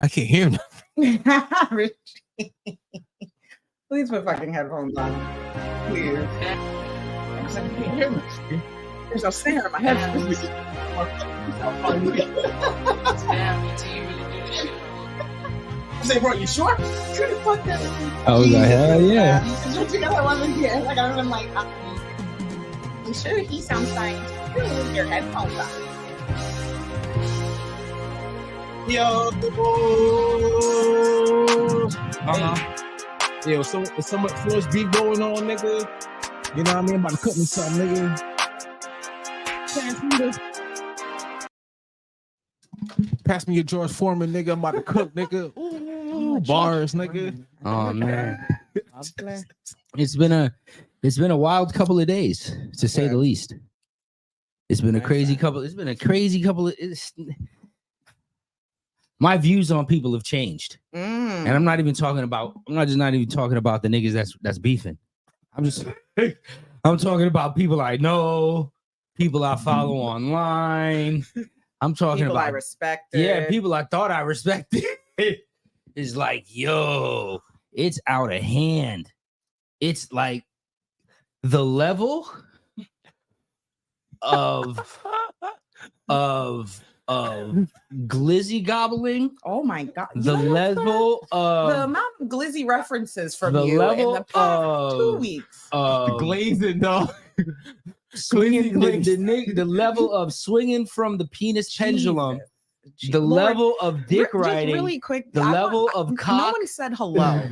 I can't hear him. Richie. Please put fucking headphones on. Please. I can't hear nothing. There's no sound in my headphones. I say, bro, you sure? Fuck that. I was like, hell yeah. Like, I'm like, I'm sure he sounds fine. You lose your headphones on. Yo, yo, so much beef going on, nigga. You know what I mean? I'm about to cook me something, nigga. Pass me your George Foreman, nigga. I'm about to cook, nigga. Ooh, bars, nigga. Oh man, it's been a wild couple of days, to say the least. It's been a crazy couple. It's been a crazy couple of. My views on people have changed, and I'm not even talking about. I'm not even talking about the niggas that's beefing. I'm talking about people I know, people I follow online. I'm talking people about I respected. Yeah, people I thought I respected. It's like, yo, it's out of hand. It's like the level of glizzy gobbling. Oh my god! The level of the amount of glizzy references from the you level in the past 2 weeks. The glazing, dog. Swinging the level of swinging from the penis pendulum. The Lord, level of dick riding. Really quick. The level of cock. No one said hello.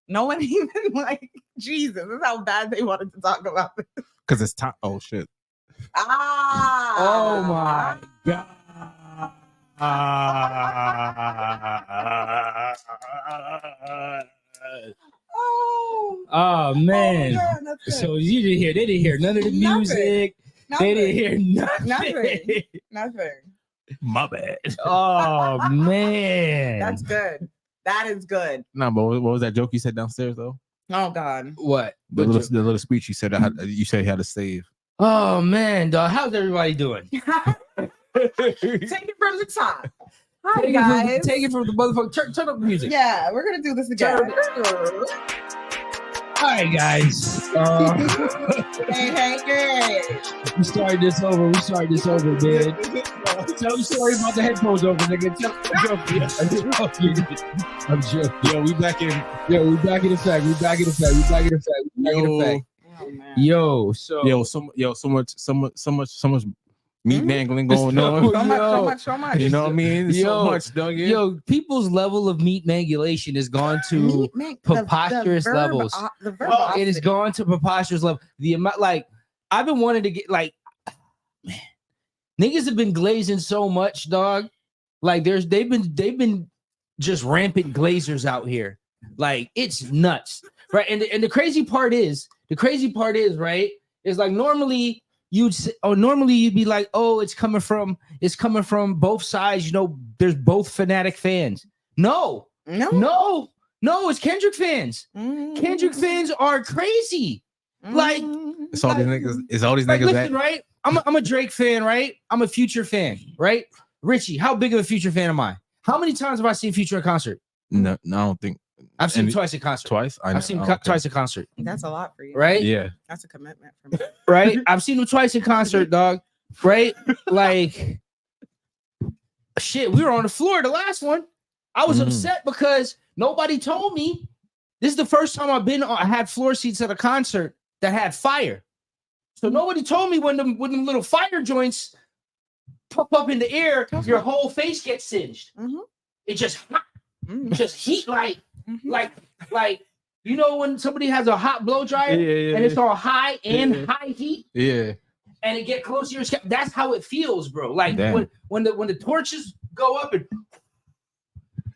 No one even like Jesus. This is how bad they wanted to talk about this. Because it's time. Oh shit. Oh my god. Oh man. God, so you didn't hear. They didn't hear none of the music. They didn't hear nothing. Nothing. My bad. Oh man. That's good. That is good. Nah, but what was that joke you said downstairs though? Oh god. What? The little speech you said you said you had to save. Oh man, dog. How's everybody doing? Take it from the top. Hi guys. Take it from the motherfucker. Turn up the music. Yeah, we're gonna do this again. Hi guys. Hey. We started this over, man. Tell the story about the headphones over, nigga. I'm joking. Yo, we back in. We back in effect. Yo, so much meat mangling going on. So much. You know what I mean? So much, dog. Yo, people's level of meat mangulation has gone to preposterous levels. It has gone to preposterous level. The amount, like, I've been wanting to get, like, man, niggas have been glazing so much, dog. Like, they've been just rampant glazers out here. Like, it's nuts, right? And the crazy part is, right, is like normally you'd be like, oh, it's coming from both sides. You know, there's both fanatic fans. No, it's Kendrick fans. Kendrick fans are crazy. Like, it's all these niggas. It's all these niggas. Listen, right? I'm a Drake fan, right? I'm a Future fan, right? Richie, how big of a Future fan am I? How many times have I seen Future in concert? No, I don't think. I've seen him twice in concert. Twice? I've seen him twice in concert. That's a lot for you. Right? Yeah. That's a commitment for me. Right? I've seen him twice in concert, dog. Right? Like, shit, we were on the floor the last one. I was upset because nobody told me. This is the first time I had floor seats at a concert that had fire. So nobody told me when them little fire joints pop up in the air, your whole face gets singed. It just heat like you know when somebody has a hot blow dryer and it's all high and high heat. Yeah. And it get close to your scalp. That's how it feels, bro. Like when the torches go up and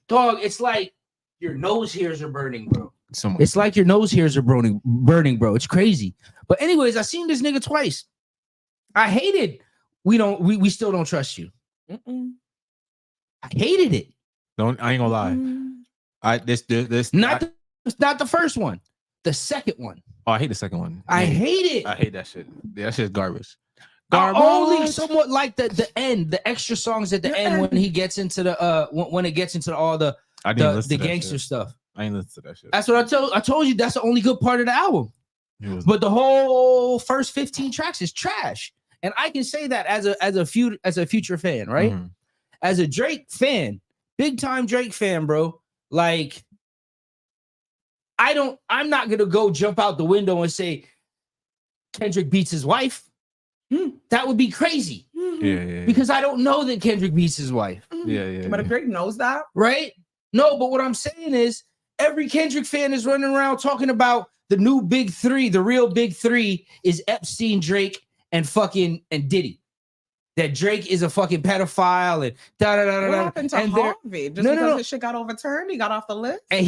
dog, it's like your nose hairs are burning, bro. It's like your nose hairs are burning, bro. It's crazy. But anyways, I seen this nigga twice. I hated. We still don't trust you. I hated it. I ain't gonna lie. It's not the first one. The second one. Oh, I hate the second one. I hate it. I hate that shit. Yeah, that shit's garbage. I only somewhat like the end, the extra songs at the end when he gets into the when it gets into all the gangster stuff. I ain't listen to that shit. That's what I told you. That's the only good part of the album. But the whole first 15 tracks is trash. And I can say that as a Future fan, right? Mm-hmm. As a Drake fan, big time Drake fan, bro. Like, I'm not gonna go jump out the window and say Kendrick beats his wife. That would be crazy. Yeah. Because I don't know that Kendrick beats his wife. Yeah. But if Drake knows that, right? No, but what I'm saying is every Kendrick fan is running around talking about the new big three. The real big three is Epstein, Drake, and Diddy. That Drake is a fucking pedophile and What happened to Harvey? Just because his shit got overturned, he got off the list. And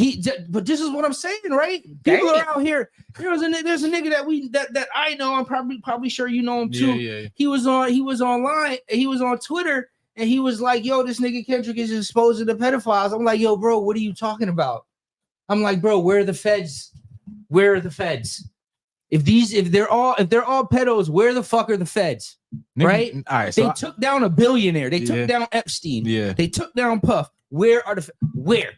but this is what I'm saying, right? People are out here. There's a nigga that I know. I'm probably sure you know him too. Yeah. He was online. He was on Twitter, and he was like, "Yo, this nigga Kendrick is exposing the pedophiles." I'm like, "Yo, bro, what are you talking about?" I'm like, "Bro, where are the feds? Where are the feds? If they're all pedos, where the fuck are the feds?" Right? All right. So they took down a billionaire. They took down Epstein. Yeah. They took down Puff. Where are the where?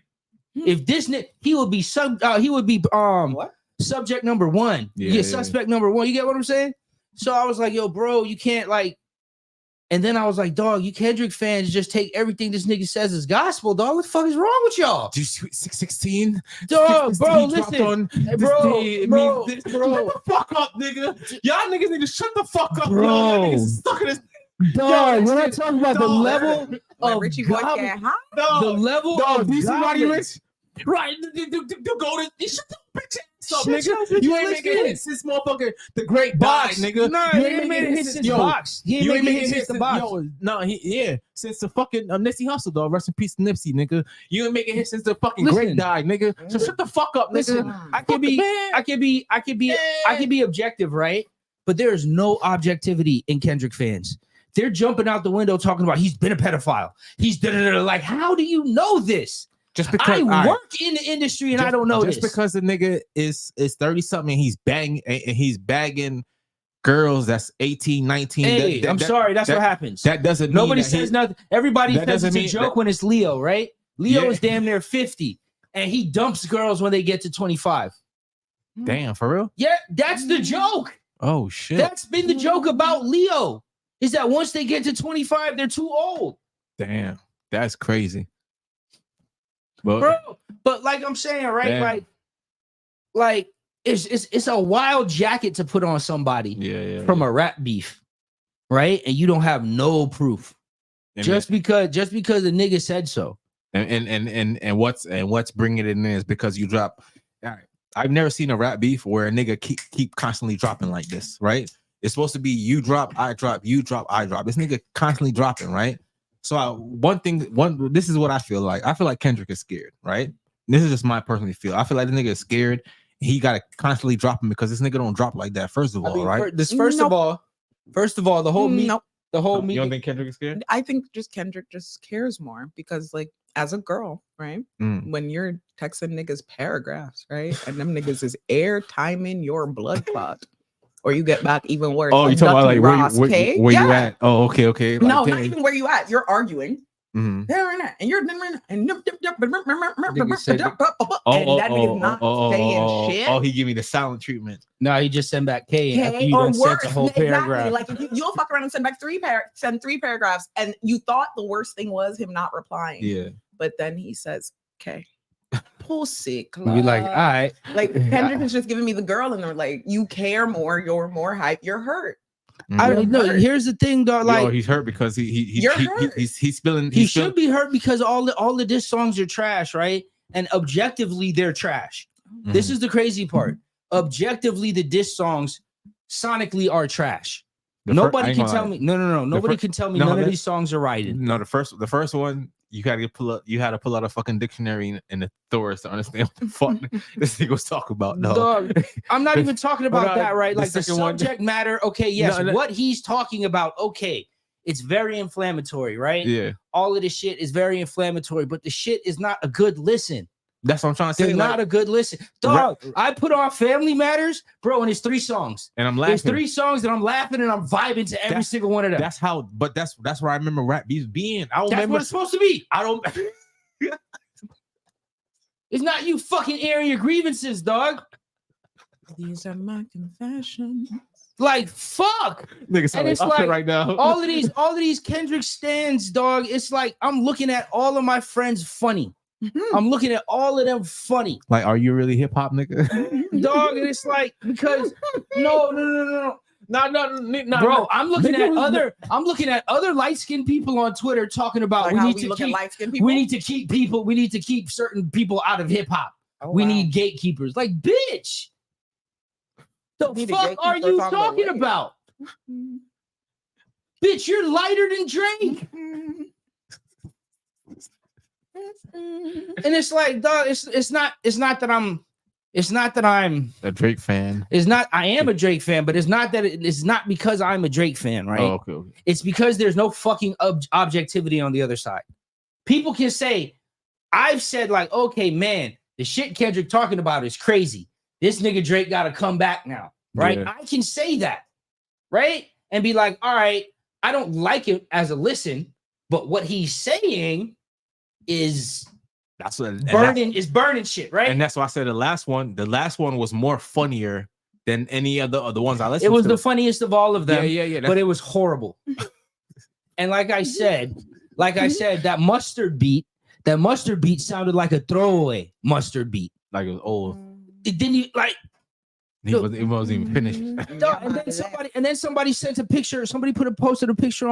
If this he would be what? Subject number one. Suspect number one. You get what I'm saying? So I was like, yo, bro, you can't like. And then I was like, dog, you Kendrick fans just take everything this nigga says as gospel, dog. What the fuck is wrong with y'all? Do you 616? Dog, bro, listen. Bro. Shut the fuck up, nigga. Y'all niggas need to shut the fuck up. Bro. Y'all niggas stuck in this. Dog, when I talk about the level of Richie Boy can't hide. the level of DC Roddy Rich. Right, go to shut the bitch ass up, nigga. You ain't making hits since motherfucker the Great Box, nigga. No, you he ain't making hits since Box. You ain't making hits since Box. Since the fucking Nipsey Hussle, dog. Rest in peace, Nipsey, nigga. You ain't making hits since the fucking Great died, nigga. So shut the fuck up, nigga. I can be objective, right? But there is no objectivity in Kendrick fans. They're jumping out the window talking about he's been a pedophile. He's like, how do you know this? Just because I work in the industry and I don't know just because the nigga is 30 something, he's bagging girls that's 18, 19. Hey, I'm sorry, that's what happens. That doesn't mean nobody says nothing. Everybody says it's a joke when it's Leo, right? Leo is damn near 50 and he dumps girls when they get to 25. Damn, for real? Yeah, that's the joke. Oh shit. That's been the joke about Leo. Is that once they get to 25, they're too old. Damn, that's crazy. Bro, but like I'm saying, right? Damn. Like it's a wild jacket to put on somebody from a rap beef, right? And you don't have no proof. Just because the nigga said so. And what's bringing it in is because you drop. All right, I've never seen a rap beef where a nigga keep constantly dropping like this, right? It's supposed to be you drop, I drop, you drop, I drop. This nigga constantly dropping, right? So this is what I feel like. I feel like Kendrick is scared, right? This is just my personal feel. I feel like the nigga is scared. He got to constantly drop him because this nigga don't drop like that. First of all, right? First of all, the whole meet. Nope. The whole meet. You don't think Kendrick is scared? I think Kendrick just cares more because, like, as a girl, right? When you're texting niggas paragraphs, right, and them niggas is air timing your blood clot. Or you get back even worse. Oh, you talking about like where you at? Oh, okay. Like, no, not even where you at. You're arguing. Mm-hmm. And you're and that nigga's not saying shit. Oh, he give me the silent treatment. No, he just send back K after you done sent the whole paragraph. Like you'll fuck around and send back three paragraphs, and you thought the worst thing was him not replying. Yeah, but then he says K. Pussy club. Be like, all right. Like Kendrick is just giving me the girl, and they're like, you care more, you're more hype, you're hurt. I don't know. Here's the thing, though. Like, he's hurt because he's spilling. He should be hurt because all the diss songs are trash, right? And objectively, they're trash. This is the crazy part. Objectively, the diss songs sonically are trash. Nobody can tell me. No. Nobody can tell me none of these songs are right. No, the first one. You had to pull out a fucking dictionary and a thesaurus to understand what the fuck this thing was talking about. No, dog, I'm not even talking about that, right? Like the subject matter. Okay, yes, what he's talking about. Okay, it's very inflammatory, right? Yeah, all of this shit is very inflammatory, but the shit is not a good listen. That's what I'm trying to say. They're not a good listen. Dog, I put on Family Matters, bro, and it's 3 songs. And I'm laughing. There's 3 songs and I'm laughing and I'm vibing to every single one of them. That's how, but that's where I remember rap beats being. I don't That's remember what it's supposed to be. I don't It's not you fucking airing your grievances, dog. These are my confessions. Like fuck. Nigga, And it's like right now. all of these Kendrick stands, dog. It's like I'm looking at all of my friends funny. I'm looking at all of them funny. Like, are you really hip hop, nigga? Dog, and it's like because no. Bro, I'm looking at other light-skinned people on Twitter talking about Like we how need we to look at keep light-skinned people? we need to keep certain people out of hip hop. Oh, we wow. need gatekeepers. Like, bitch. The need a fuck are gatekeeper you talking talking about about? Bitch, you're lighter than Drake. And it's like, dog, it's not that I'm A Drake fan. I am a Drake fan, but it's not that it's not because I'm a Drake fan, right? Oh, okay. It's because there's no fucking objectivity on the other side. People can say, I've said like, okay, man, the shit Kendrick talking about is crazy. This nigga Drake got to come back now, right? Yeah. I can say that, right? And be like, all right, I don't like it as a listen, but what he's saying is That's what burning shit, right? And that's why I said the last one was more funnier than any of the ones I listened to. It was the funniest of all of them. Yeah. But it was horrible. And like I said, that mustard beat sounded like a throwaway mustard beat. Like it was old. It didn't like It wasn't even finished. And then somebody sent a picture. Somebody posted a picture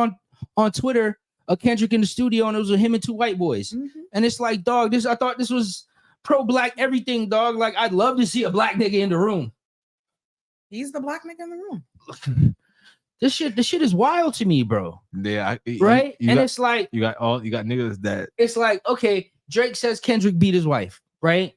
on Twitter of Kendrick in the studio, and it was with him and 2 white boys. And it's like, dog, I thought this was pro-black everything, dog. Like, I'd love to see a black nigga in the room. He's the black nigga in the room. This shit is wild to me, bro. Yeah, right? It's like you got niggas that it's like, okay, Drake says Kendrick beat his wife, right?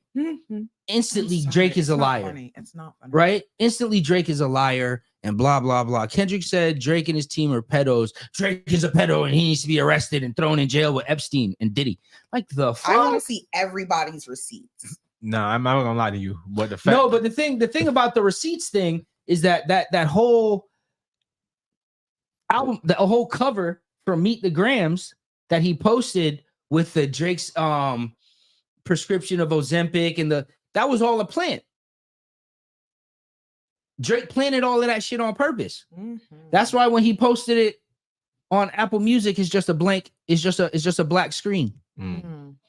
Instantly, Drake is a liar. It's not funny. Right? Instantly, Drake is a liar and blah, blah, blah. Kendrick said Drake and his team are pedos. Drake is a pedo and he needs to be arrested and thrown in jail with Epstein and Diddy. Like the fuck? I want to see everybody's receipts. No, I'm not gonna lie to you. But the fact No, but the thing about the receipts thing is that whole album, the whole cover for Meet the Grams that he posted with the Drake's prescription of Ozempic and that was all a plant. Drake planted all of that shit on purpose. That's why when he posted it on Apple Music, it's just a blank. It's just a black screen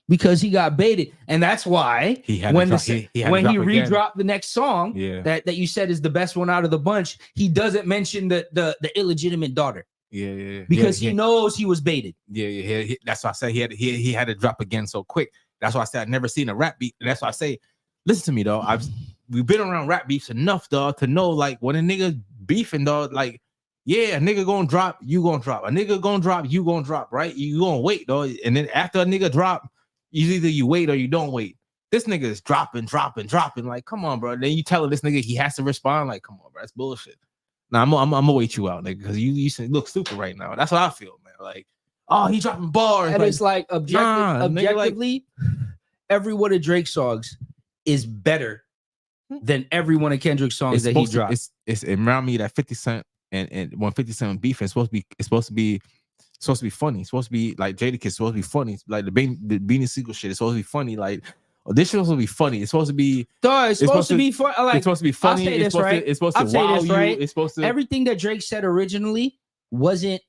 because he got baited, and that's why when he redropped the next song, that you said is the best one out of the bunch, he doesn't mention the illegitimate daughter. Because he knows he was baited. That's why I say he had to drop again so quick. That's why I said I've never seen a rap beat. And that's why I say, listen to me, dog. We've been around rap beefs enough, dog, to know like when a nigga beefing, dog, like, yeah, a nigga gonna drop, you gonna drop. A nigga gonna drop, you gonna drop, right? You gonna wait, dog. And then after a nigga drop, either you wait or you don't wait. This nigga is dropping. Like, come on, bro. Then you tell this nigga he has to respond. Like, come on, bro. That's bullshit. Now I'm gonna wait you out, nigga, because you look stupid right now. That's what I feel, man. Like, oh, he dropping bars. And like, it's like objectively, every one of Drake's songs is better than every one of Kendrick's songs that he dropped. It's around me that 50 Cent and when 50 Cent beef is supposed to be funny. It's supposed to be like Jadakiss, it's supposed to be funny. Like the Beanie Siegel shit, it's supposed to be funny. Like, oh, this shit supposed to be funny. It's supposed to be. It's supposed to be fun. Like, it's supposed to be funny. It's supposed to wow you. It's supposed to. Everything that Drake said originally wasn't.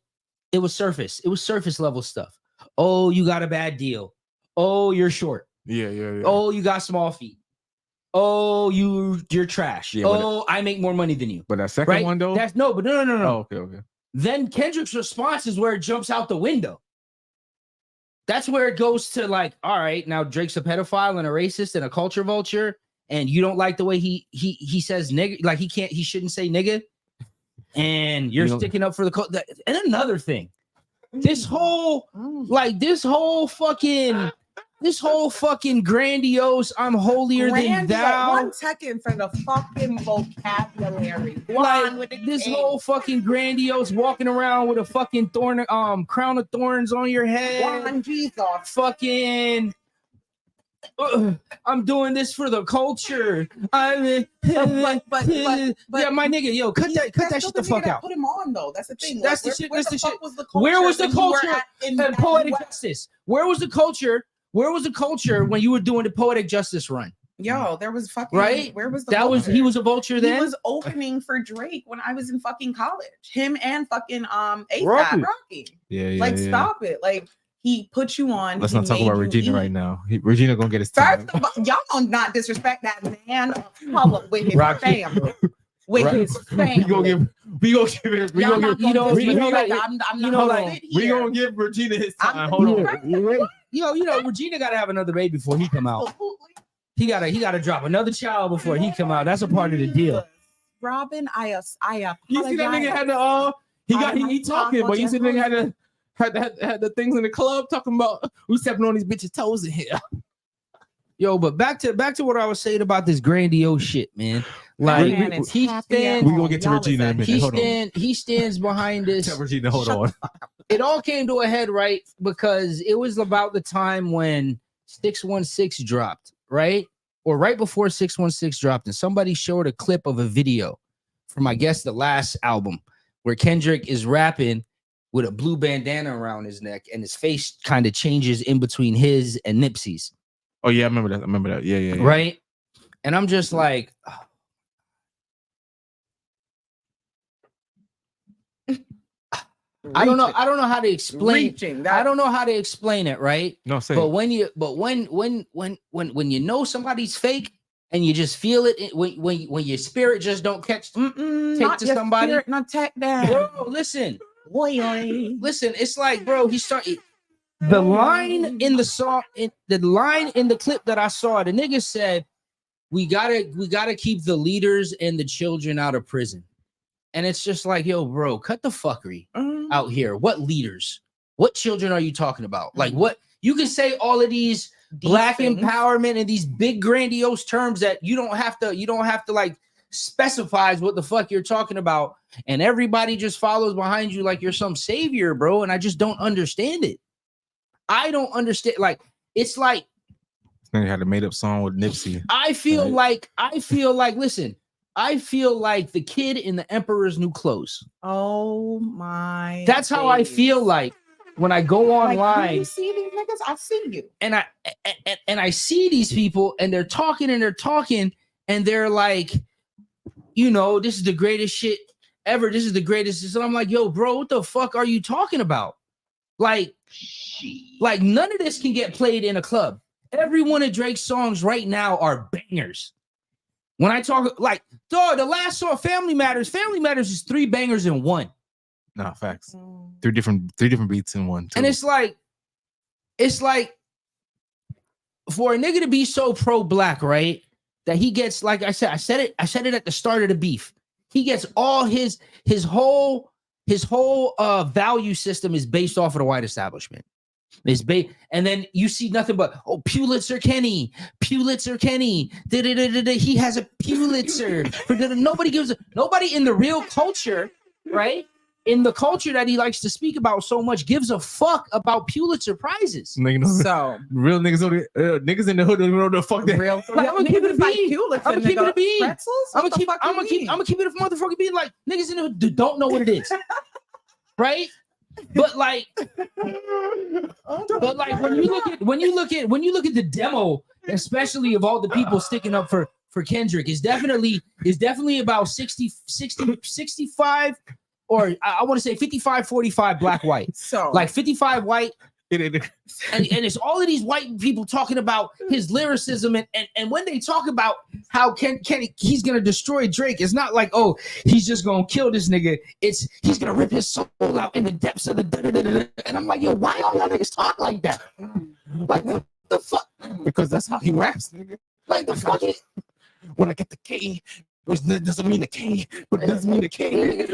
It was surface. It was surface level stuff. Oh, you got a bad deal. Oh, you're short. Yeah. Oh, you got small feet. Oh, you're trash. I make more money than you. But that second one though. That's no. Oh, okay. Then Kendrick's response is where it jumps out the window. That's where it goes to like, all right, now Drake's a pedophile and a racist and a culture vulture, and you don't like the way he says nigga, like he shouldn't say nigga, and you're sticking up for the culture. And another thing, this whole fucking grandiose, I'm holier than thou. 1 second for the fucking vocabulary. Like this whole fucking grandiose walking around with a fucking crown of thorns on your head. Jesus. Fucking I'm doing this for the culture. Yeah, my nigga, yo, cut that shit the fuck out. Put him on though. That's the thing. That's like, the shit. Where That's the shit. was the culture? Where was the culture in poetic justice? Where was the culture? Where was the culture when you were doing the poetic justice run? Yo, there was fucking right. Where was the that? vulture? Was he was a vulture then? He was opening for Drake when I was in fucking college. Him and fucking A$AP Rocky. Yeah. Stop it. Like he put you on. Let's not talk about Regina right now. Regina gonna get his time. Y'all gonna not disrespect that man of color with his family. With his family. We gonna give it. We gonna give Regina his time. Hold on. Yo, Regina gotta have another baby before he come out. He gotta drop another child before he come out. That's a part of the deal. Robin, I apologize. You see that nigga had the he talking, but you see that nigga had the things in the club talking about we stepping on these bitches' toes in here. Yo, but back to what I was saying about this grandiose shit, man. Like we gonna get to Regina in a minute. He stands behind this. Tell Regina, hold on. It all came to a head, right? Because it was about the time when 616 dropped, right? Or right before 616 dropped, and somebody showed a clip of a video from, I guess, the last album where Kendrick is rapping with a blue bandana around his neck, and his face kind of changes in between his and Nipsey's. Oh yeah, I remember that. Yeah. Right. And I'm just like, I don't know how to explain. I don't know how to explain it, right? No, say. But when you know somebody's fake and you just feel it when your spirit just don't take to somebody. Spirit, not tech down. Bro, listen. Listen, it's like, bro, he started the line in the song, the line in the clip that I saw, the nigga said, we gotta keep the leaders and the children out of prison. And it's just like, yo, bro, cut the fuckery out here. What leaders? What children are you talking about? Like, what you can say all of these black empowerment and these big grandiose terms that you don't have to like specifies what the fuck you're talking about, and everybody just follows behind you like you're some savior, bro. And I just don't understand it. I don't understand. Like, it's like they had a made-up song with Nipsey. I feel like, listen, I feel like the kid in the Emperor's New Clothes. Oh my! That's how I feel like when I go online. You see these niggas? I see you, and I see these people, and they're talking, and they're like, this is the greatest shit ever. This is the greatest. And I'm like, yo, bro, what the fuck are you talking about? Like none of this can get played in a club. Every one of Drake's songs right now are bangers. When I talk, like, dog, the last song, Family Matters is 3 bangers in one. Nah, facts. Three different beats in one. Too. And it's like for a nigga to be so pro-black, right? That he gets, like I said it at the start of the beef. He gets all his whole value system is based off of the white establishment. And then you see nothing but Pulitzer Kenny. He has a Pulitzer. Nobody in the real culture, right? In the culture that he likes to speak about so much, gives a fuck about Pulitzer prizes. So real niggas, niggas in the hood don't even know the fuck that. Real. I'm gonna keep it a bean. I'm gonna keep it a bean. I'm gonna keep it a motherfucking bean. Like, niggas in the hood don't know what it is, right? But like when you look at the demo, especially of all the people sticking up for Kendrick, is definitely about 65, or I want to say 55-45 black white. So like 55 white. And it's all of these white people talking about his lyricism, and when they talk about how he's gonna destroy Drake, it's not like, oh, he's just gonna kill this nigga. It's he's gonna rip his soul out in the depths of the and I'm like, yo, why all y'all niggas talk like that? Like, what the fuck? Because that's how he raps, nigga. Like, the fuck is when I get the K, which doesn't mean the K, but it does mean the K.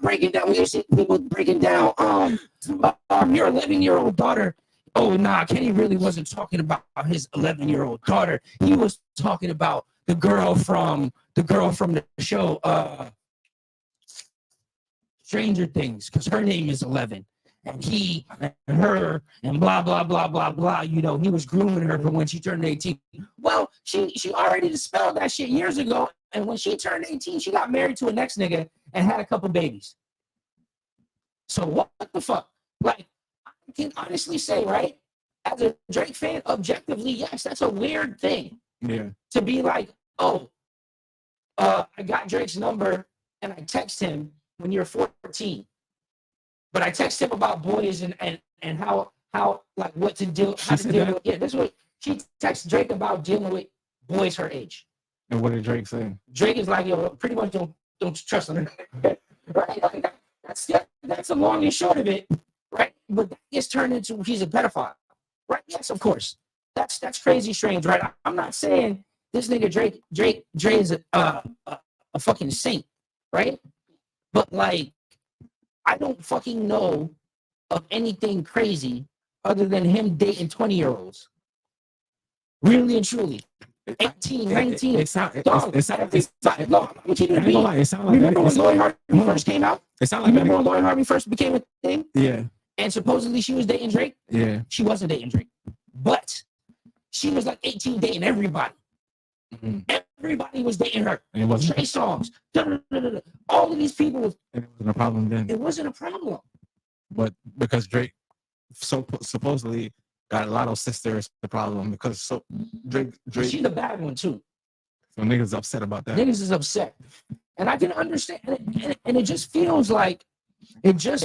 Breaking down, we see people breaking down. Your 11-year-old daughter. Oh nah, Kenny really wasn't talking about his 11-year-old daughter. He was talking about the girl from the show Stranger Things, because her name is 11. and he and her and blah blah blah blah blah. You know, he was grooming her for when she turned 18. Well, she already dispelled that shit years ago, and when she turned 18, she got married to a next nigga and had a couple babies. So what the fuck? Like, I can honestly say, right, as a Drake fan, objectively, yes, that's a weird thing. Yeah. To be like, oh, I got Drake's number and I text him when you're 14. But I text him about boys and how like what to do, how to deal with. Yeah, this is what she texts Drake about dealing with boys her age. And what did Drake say? Drake is like, yo, pretty much don't trust him. Right? Like, that's the long and short of it, right? But that gets turned into he's a pedophile. Right? Yes, of course. That's crazy strange, right? I'm not saying this nigga Drake is a fucking saint, right? But like, I don't fucking know of anything crazy other than him dating 20-year-olds. Really and truly. 18, 19. It sounds like remember when Lori Harvey first came out? It sounds like remember when Lori Harvey first became a thing? Yeah. And supposedly she was dating Drake? Yeah. She wasn't dating Drake. But she was like 18 dating everybody. Mm-hmm. Everybody was dating her. And it wasn't Trey Songz. All of these people was. And it wasn't a problem then. It wasn't a problem. But because Drake supposedly got a lot of sisters, the problem because Drake. She's the bad one too. So niggas upset about that. Niggas is upset, and I can understand. And it just feels like there's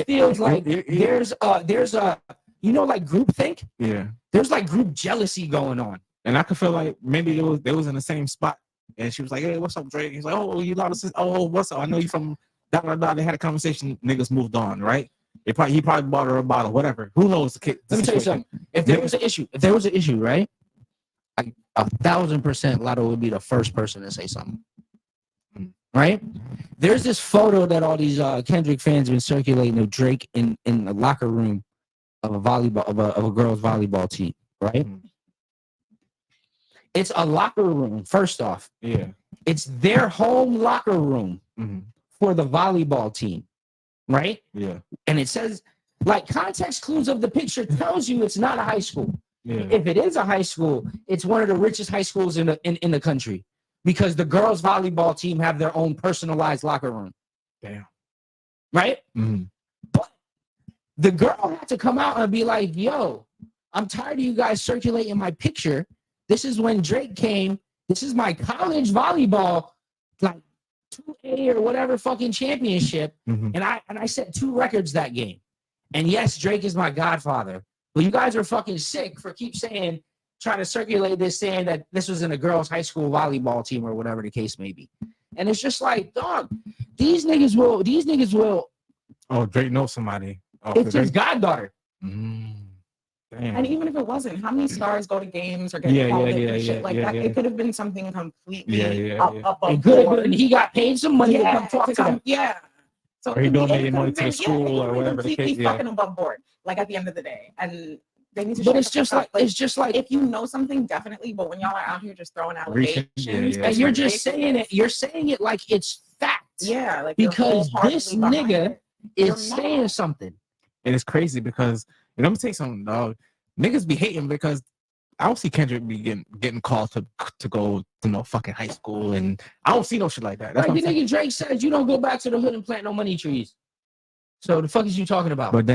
a you know, like groupthink. Yeah. There's like group jealousy going on. And I could feel like maybe they was in the same spot, and she was like, "Hey, what's up, Drake?" He's like, "Oh, you lot of sisters. Oh, what's up? I know you from da da da." They had a conversation. Niggas moved on, right? He probably bought her a bottle, whatever. Who knows? Let me tell you something. If there was an issue, right? Like 1,000%, Lotto would be the first person to say something. Right? There's this photo that all these Kendrick fans have been circulating of Drake in the locker room of a volleyball of a girls volleyball team, right? Mm-hmm. It's a locker room, first off. Yeah. It's their home locker room for the volleyball team, right? Yeah. And it says, like, context clues of the picture tells you it's not a high school. Yeah. If it is a high school, it's one of the richest high schools in the country because the girls volleyball team have their own personalized locker room. Damn. Right? Mm-hmm. But the girl had to come out and be like, yo, I'm tired of you guys circulating my picture. This is when Drake came. This is my college volleyball, like 2A or whatever fucking championship. Mm-hmm. And I set 2 records that game. And yes, Drake is my godfather. But you guys are fucking sick for trying to circulate this saying that this was in a girls' high school volleyball team or whatever the case may be. And it's just like, dog, these niggas will. Oh, Drake knows somebody. Oh, it's his goddaughter. Mm. Damn. And even if it wasn't, how many stars go to games or get called and shit like that? It could have been something completely above board. And he got paid some money to come talk to them. Yeah. So or he donated money to the school or whatever the case. Fucking above board. Like at the end of the day, and they need to. But it's just like if you know something, definitely. But when y'all are out here just throwing allegations, and you're just saying it, you're saying it like it's fact. Yeah, like because this nigga is saying something. And it's crazy because. And I'm gonna tell you something, dog. Niggas be hating because I don't see Kendrick be getting called to go to fucking high school, and I don't see no shit like that. That's like the nigga Drake says, you don't go back to the hood and plant no money trees. So the fuck is you talking about? But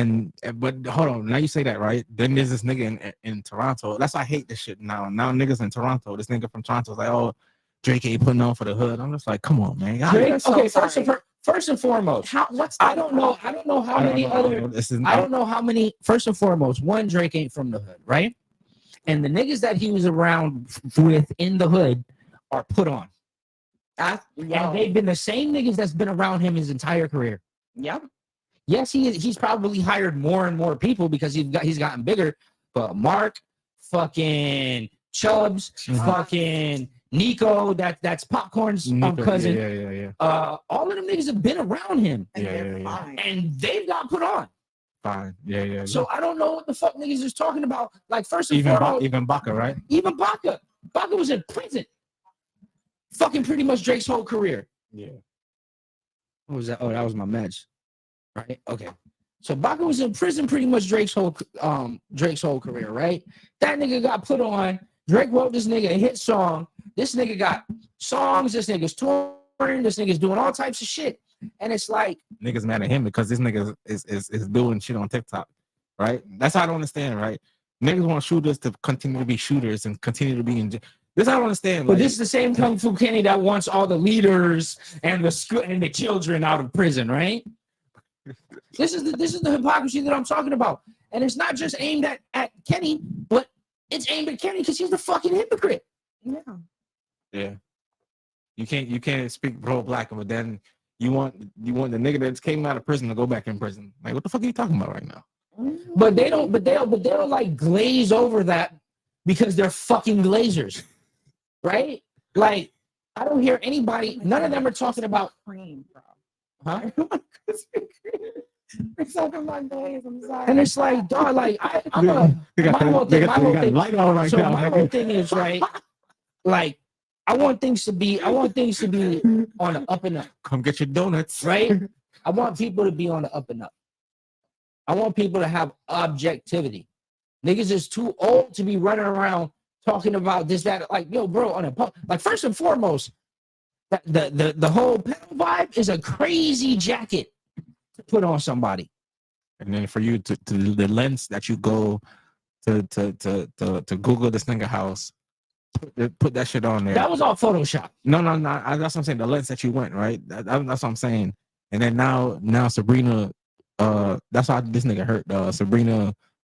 hold on, now you say that, right? Then there's this nigga in Toronto. That's why I hate this shit now. Now niggas in Toronto, this nigga from Toronto is like, oh, Drake ain't putting on for the hood. I'm just like, come on, man. Drake, okay, first and foremost, I don't know how many. First and foremost, one, Drake ain't from the hood, right? And the niggas that he was around with in the hood are put on. And they've been the same niggas that's been around him his entire career. Yep. Yes, he's probably hired more and more people because he's gotten bigger. But Mark, fucking Chubbs, fucking Nico, that's Popcorn's cousin. Yeah. All of them niggas have been around him. And they've got put on. Fine. Yeah. So I don't know what the fuck niggas is talking about. Like, first and foremost, even Baca, right? Even Baca. Baca was in prison. Fucking pretty much Drake's whole career. Yeah. What was that? Oh, that was my meds. Right? Okay. So Baca was in prison pretty much Drake's whole career, right? That nigga got put on. Drake wrote this nigga a hit song. This nigga got songs. This nigga's touring. This nigga's doing all types of shit. And it's like niggas mad at him because this nigga is doing shit on TikTok, right? That's how I don't understand, right? Niggas want shooters to continue to be shooters and continue to be in. This I don't understand. But this is the same Kung Fu Kenny that wants all the leaders and the children out of prison, right? This is the hypocrisy that I'm talking about, and it's not just aimed at Kenny, but it's aimed at Kenny because he's the fucking hypocrite. Yeah. You can't speak pro-black, but then you want the nigga that came out of prison to go back in prison. Like, what the fuck are you talking about right now? But they'll like glaze over that because they're fucking glazers, right? Like, I don't hear anybody. None of them are talking about cream, bro. Huh? It's like my days. I'm sorry. And it's like, dog, like my whole thing is right. Like, I want things to be on the up and up. Come get your donuts, right? I want people to be on the up and up. I want people to have objectivity. Niggas is too old to be running around talking about this, that. Like, yo, bro, like first and foremost, the whole pedal vibe is a crazy jacket to put on somebody. And then for you to the lens that you go to Google this nigga house, put that shit on there. That was all Photoshop. No. That's what I'm saying. The lens that you went, right? That's what I'm saying. And then now Sabrina, that's how this nigga hurt. Sabrina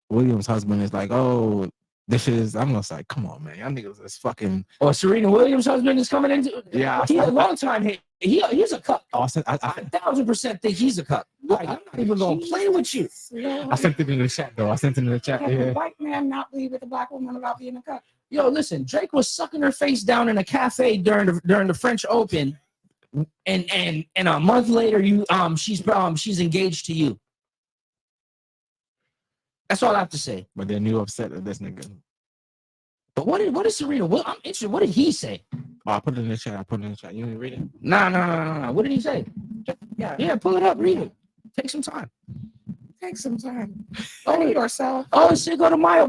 Williams' husband is like, oh, this is. I'm just like, come on, man, y'all niggas is fucking. Or Serena Williams' husband is coming into. Yeah, he's a long time hit. He's a cuck. Austin, I 1,000% think he's a cuck. Like, I'm not even gonna play with you. I sent it in the chat though. Can a white man not leave with a black woman about being a cuck? Yo, listen, Drake was sucking her face down in a cafe during the French Open, and a month later, she's engaged to you. That's all I have to say. But then you upset at this nigga. But what is Serena? I'm interested. What did he say? Oh, I put it in the chat. You want to read it? No. What did he say? Yeah, pull it up, read it. Take some time. Oh, yourself. Oh, Cinco de Mayo.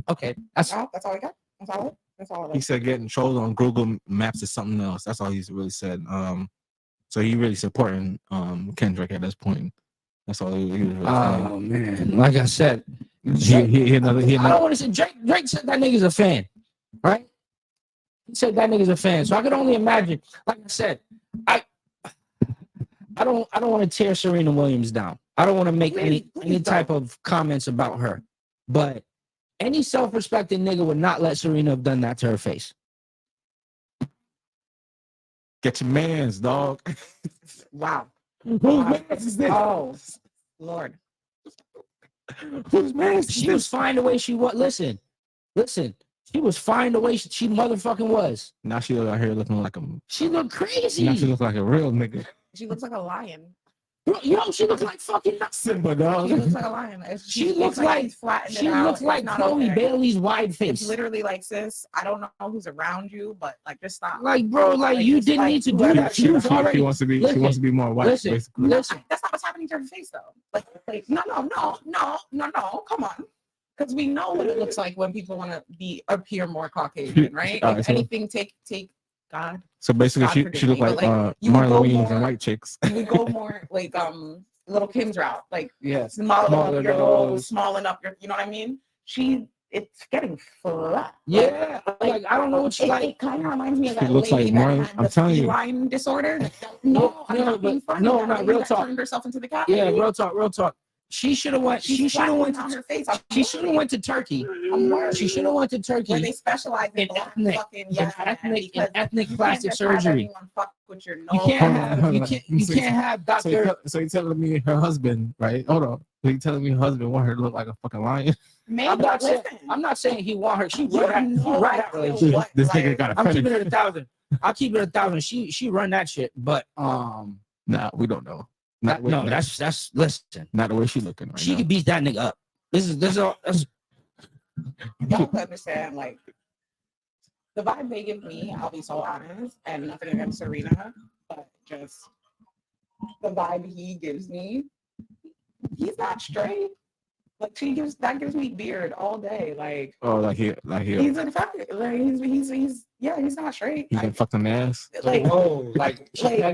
Okay, that's all we got. That's all. He said getting trolled on Google Maps is something else. That's all he's really said. So he really supporting Kendrick at this point. That's all he was really saying. Oh man, like I said, he I don't want to say Drake said that nigga's a fan, right? He said that nigga's a fan. So I can only imagine. Like I said, I don't want to tear Serena Williams down. I don't want to make any type of comments about her. But any self-respecting nigga would not let Serena have done that to her face. Get your mans, dog. Wow. Whose mans is this? Oh, Lord. Whose mans? She was fine the way she was. Listen. She was fine the way she motherfucking was. Now she out here looking like a. She looked crazy. Now she looks like a real nigga. She looks like a lion. Yo, she looks like fucking Simba, dog. She looks like a lion. She looks like Chloe Bailey's wide face. It's literally like, sis, I don't know who's around you, but like, just stop. Like, bro, like you didn't need to do that. She was already. She wants to be more white. Listen. That's not what's happening to her face, though. Like, no. Come on. Because we know what it looks like when people want to appear more Caucasian, right? Like, so, anything, take God. So basically, she looked like Marla Williams and white chicks. You would go more like Little Kim's route, like smaller up your nose, smalling up your, you know what I mean? It's getting flat. Yeah, like I don't know what she like. It kind of reminds me of that looks lady like Marla. that had I'm telling you, line disorder. No, not real talk. Turned herself into the cat. Yeah, real talk. She should have went. She should have went on her face. She should have went to Turkey. She should have went to Turkey. Where they specialize in ethnic plastic surgery. You can't have doctor. So you're telling me her husband, right? Hold on. So you're telling me her husband want her to look like a fucking lion? I'm not saying he want her. She run that relationship. This nigga got a. I'm keeping it 1,000. I'll keep it 1,000. She run that shit, but nah, we don't know. That's listen. Not the way she looking right she now. Could beat that nigga up. This is all. You don't understand, like the vibe they give me. I'll be so honest, and nothing against Serena, but just the vibe he gives me, he's not straight. Like that gives me beard all day. Like he's infected. Like he's not straight. He can fuck some ass. Like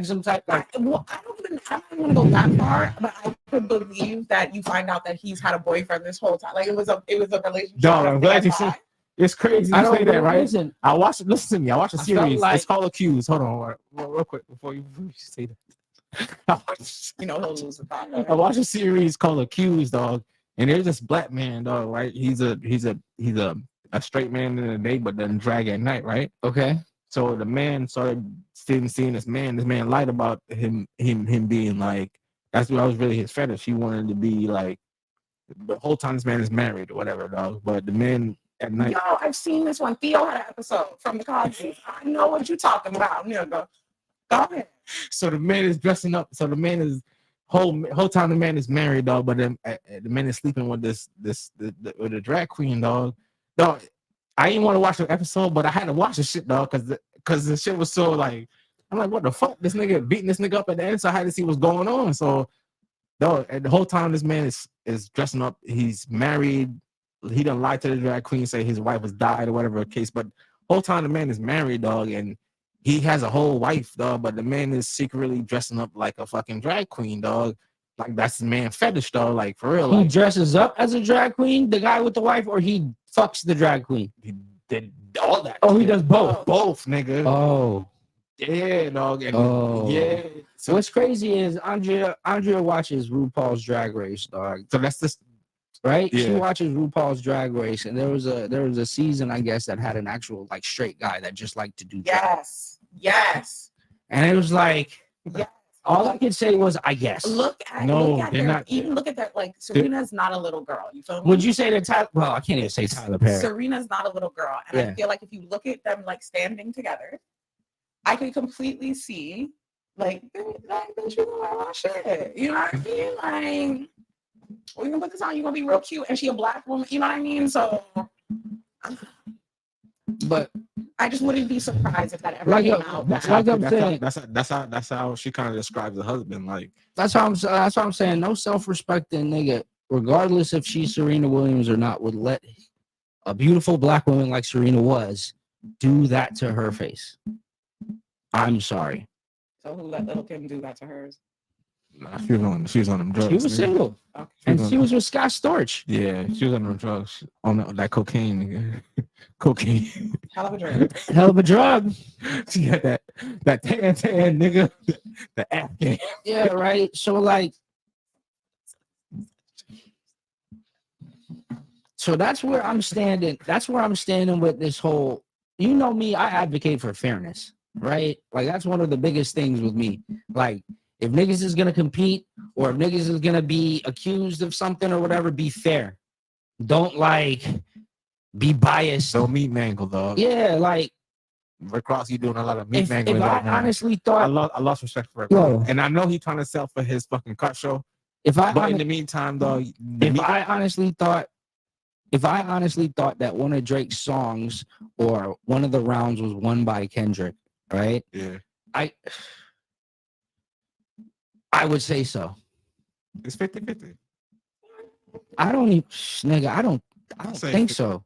some type. I don't even want to go that far, but I could believe that you find out that he's had a boyfriend this whole time. Like it was a relationship. Dog, I'm glad you said. It's crazy you say that, right? Listen, Listen to me. I watched a series. It's called Accused. Hold on, real quick before you say that. He'll lose the thought. I watched a series called Accused, dog. And there's this black man, dog, right? He's a straight man in the day, but doesn't drag at night, right? Okay. So the man started seeing this man. This man lied about him being like, that's what was really his fetish. He wanted to be like, the whole time this man is married or whatever, dog. But the man at night. Yo, I've seen this one. Theo had an episode from the Cosby's. I know what you're talking about. Go ahead. So the man is dressing up. So the man is whole time the man is married, dog. But then the man is sleeping with with a drag queen, dog. Dog, I didn't want to watch the episode, but I had to watch the shit, dog, because the shit was so like, I'm like, what the fuck? This nigga beating this nigga up at the end, so I had to see what's going on. So, dog, and the whole time this man is dressing up. He's married. He done lied to the drag queen, say his wife has died or whatever the case. But whole time the man is married, dog, and he has a whole wife, dog. But the man is secretly dressing up like a fucking drag queen, dog. Like that's the man fetish, dog. Like for real. He dresses up as a drag queen, the guy with the wife, or he fucks the drag queen. He did all that. Oh, he does both. Both, nigga. Oh. Yeah, dog. And yeah. So what's crazy is Andrea watches RuPaul's Drag Race, dog. So that's this, right? Yeah. She watches RuPaul's Drag Race, and there was a season, I guess, that had an actual like straight guy that just liked to do drag. Yes. And it was like, yes. All I could say was, I guess. Look at that. Like Serena's not a little girl. You feel me? Would you say that Tyler? Well, I can't even say Tyler Perry. Serena's not a little girl, and I feel like if you look at them like standing together, I could completely see like, bitch, you know my shit. You know what I mean? Like, we can put this on. You're gonna be real cute, and she a black woman. You know what I mean? So, but I just wouldn't be surprised if that ever came out. That's how she kind of describes the husband. Like that's what I'm saying. No self-respecting nigga, regardless if she's Serena Williams or not, would let a beautiful black woman like Serena was do that to her face. I'm sorry. So who let Little Kim do that to hers? Nah, she was on them drugs. She was single. Okay. And she was with Scott Storch. Yeah, she was on them drugs. On that cocaine. Cocaine. Hell of a drug. Hell of a drug. She had that tan nigga. The Afghan. Yeah, right. So like, so that's where I'm standing. That's where I'm standing with this whole, you know me, I advocate for fairness, right? Like that's one of the biggest things with me. Like, if niggas is gonna compete or if niggas is gonna be accused of something or whatever, be fair. Don't like be biased. Don't meat mangle, dog. Yeah, like Rick Ross, you doing a lot of meat mangling. If I honestly thought I lost respect for Rick, and I know he trying to sell for his fucking cut show. But in the meantime, dog, I honestly thought that one of Drake's songs or one of the rounds was won by Kendrick, right? Yeah. I would say so. It's 50-50. I don't think so.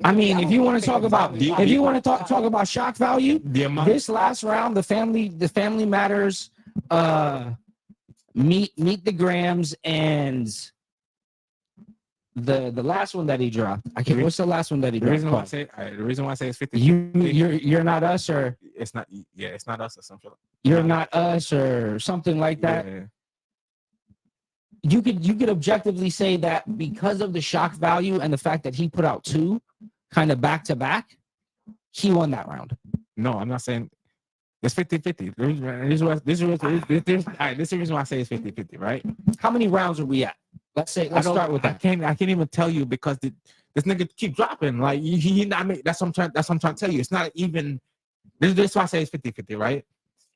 I mean, if you want to talk about shock value, this last round, the family matters, meet the grams, and the last one that he dropped. What's the last one that he dropped? The reason why I say it's 50. You're not us, or it's not. Yeah, it's not us or something. You're not us, or something like that. Yeah. You could objectively say that because of the shock value and the fact that he put out two kind of back to back, he won that round. No, I'm not saying it's 50-50. This is the reason why I say it's 50-50, right? How many rounds are we at? Let's start with that. I can't even tell you because this nigga keep dropping. Like he not make, that's what I'm trying to tell you. It's not even this is why I say it's 50-50, right?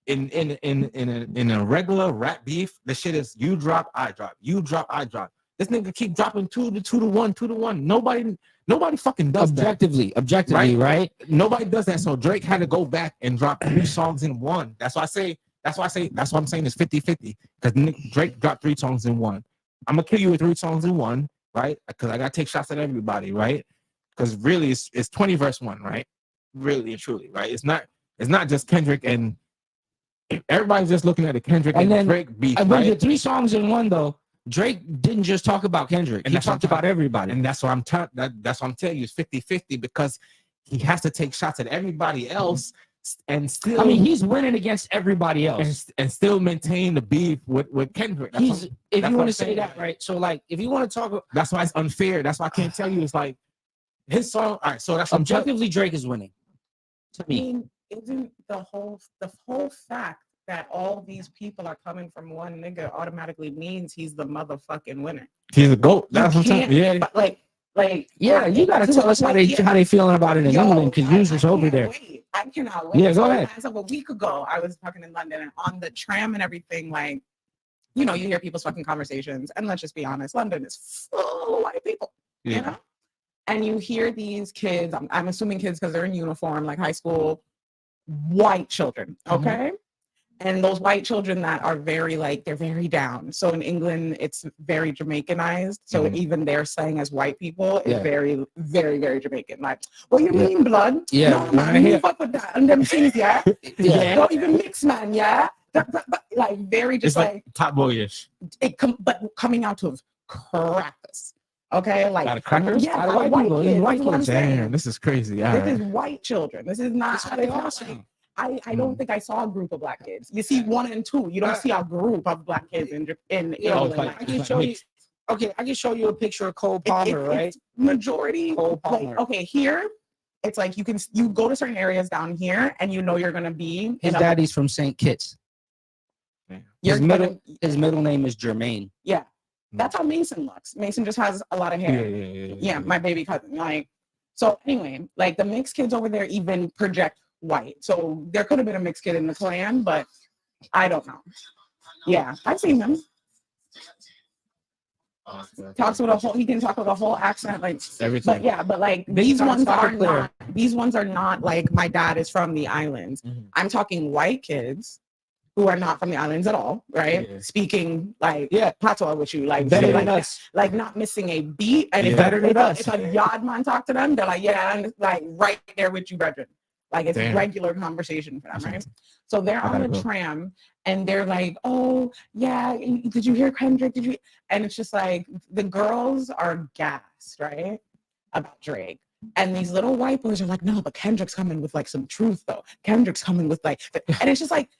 In a regular rap beef, the shit is you drop, I drop, you drop, I drop. This nigga keep dropping 2 to 1. Nobody fucking does objectively, that. Right? Nobody does that. So Drake had to go back and drop 3 songs in one. That's why I say That's why I say. That's what I'm saying is 50-50. Because Drake dropped 3 songs in one. I'm gonna kill you with 3 songs in one, right? Because I gotta take shots at everybody, right? Because really, it's 20 verse 1, right? Really and truly, right? It's not just Kendrick and everybody's just looking at the Kendrick and Drake beef. But right? the 3 songs in one though. Drake didn't just talk about Kendrick. And he talked about everybody. And that's what I'm that's what I'm telling you. It's 50-50 because he has to take shots at everybody else and still. I mean, he's winning against everybody else and still maintain the beef with Kendrick. If you want to say that, right? So like, if you want to talk, that's why it's unfair. That's why I can't tell you. It's like his song. All right, so that's objectively Drake is winning. To me, I mean, isn't the whole fact that all these people are coming from one nigga automatically means he's the motherfucking winner? He's a GOAT. That's what I'm saying. Yeah. But like, yeah, you gotta tell us how they feeling about it in England because you was over there. I cannot wait. Yeah, go ahead. As of a week ago, I was fucking in London and on the tram and everything, like, you know, you hear people's fucking conversations, and let's just be honest, London is full of white people, you know? And you hear these kids, I'm assuming kids because they're in uniform, like high school, white children, okay? And those white children that are very like, they're very down. So in England, it's very Jamaicanized. So even their saying as white people is very, very, very Jamaican. Like, what you mean, blood? Yeah. No, man, you fuck with that and them things, yeah? Don't even mix, man, yeah? Like, very just it's like top boyish. But coming out of crackers. Okay, like out of crackers? Yeah, white kids. Damn, this is crazy. This is white children. This is not. Awesome. I don't think I saw a group of black kids. You see 1 and 2. You don't see a group of black kids in England. I can show you. Okay, I can show you a picture of Cole Palmer, right? It's majority. Cole Palmer. Like, okay, here it's like you go to certain areas down here, and you know you're gonna be. His daddy's from St. Kitts. His middle name is Jermaine. Yeah, that's how Mason looks. Mason just has a lot of hair. Yeah, my baby cousin. Like, so anyway, like the mixed kids over there even project white. So there could have been a mixed kid in the clan, but I don't know. Yeah, I've seen him. Talks with he can talk with a whole accent, like everything. But yeah, but like these ones are not like my dad is from the islands. I'm talking white kids who are not from the islands at all, right? Speaking like patois with you, like better than us, like not missing a beat. And if a yard man talk to them, they're like, and like right there with you, brethren. Like it's regular conversation for them, right? So they're on the tram and they're like, oh yeah, did you hear Kendrick? Did you? And it's just like the girls are gassed, right? About Drake. And these little white boys are like, no, but Kendrick's coming with like some truth though. Kendrick's coming with like, and it's just like,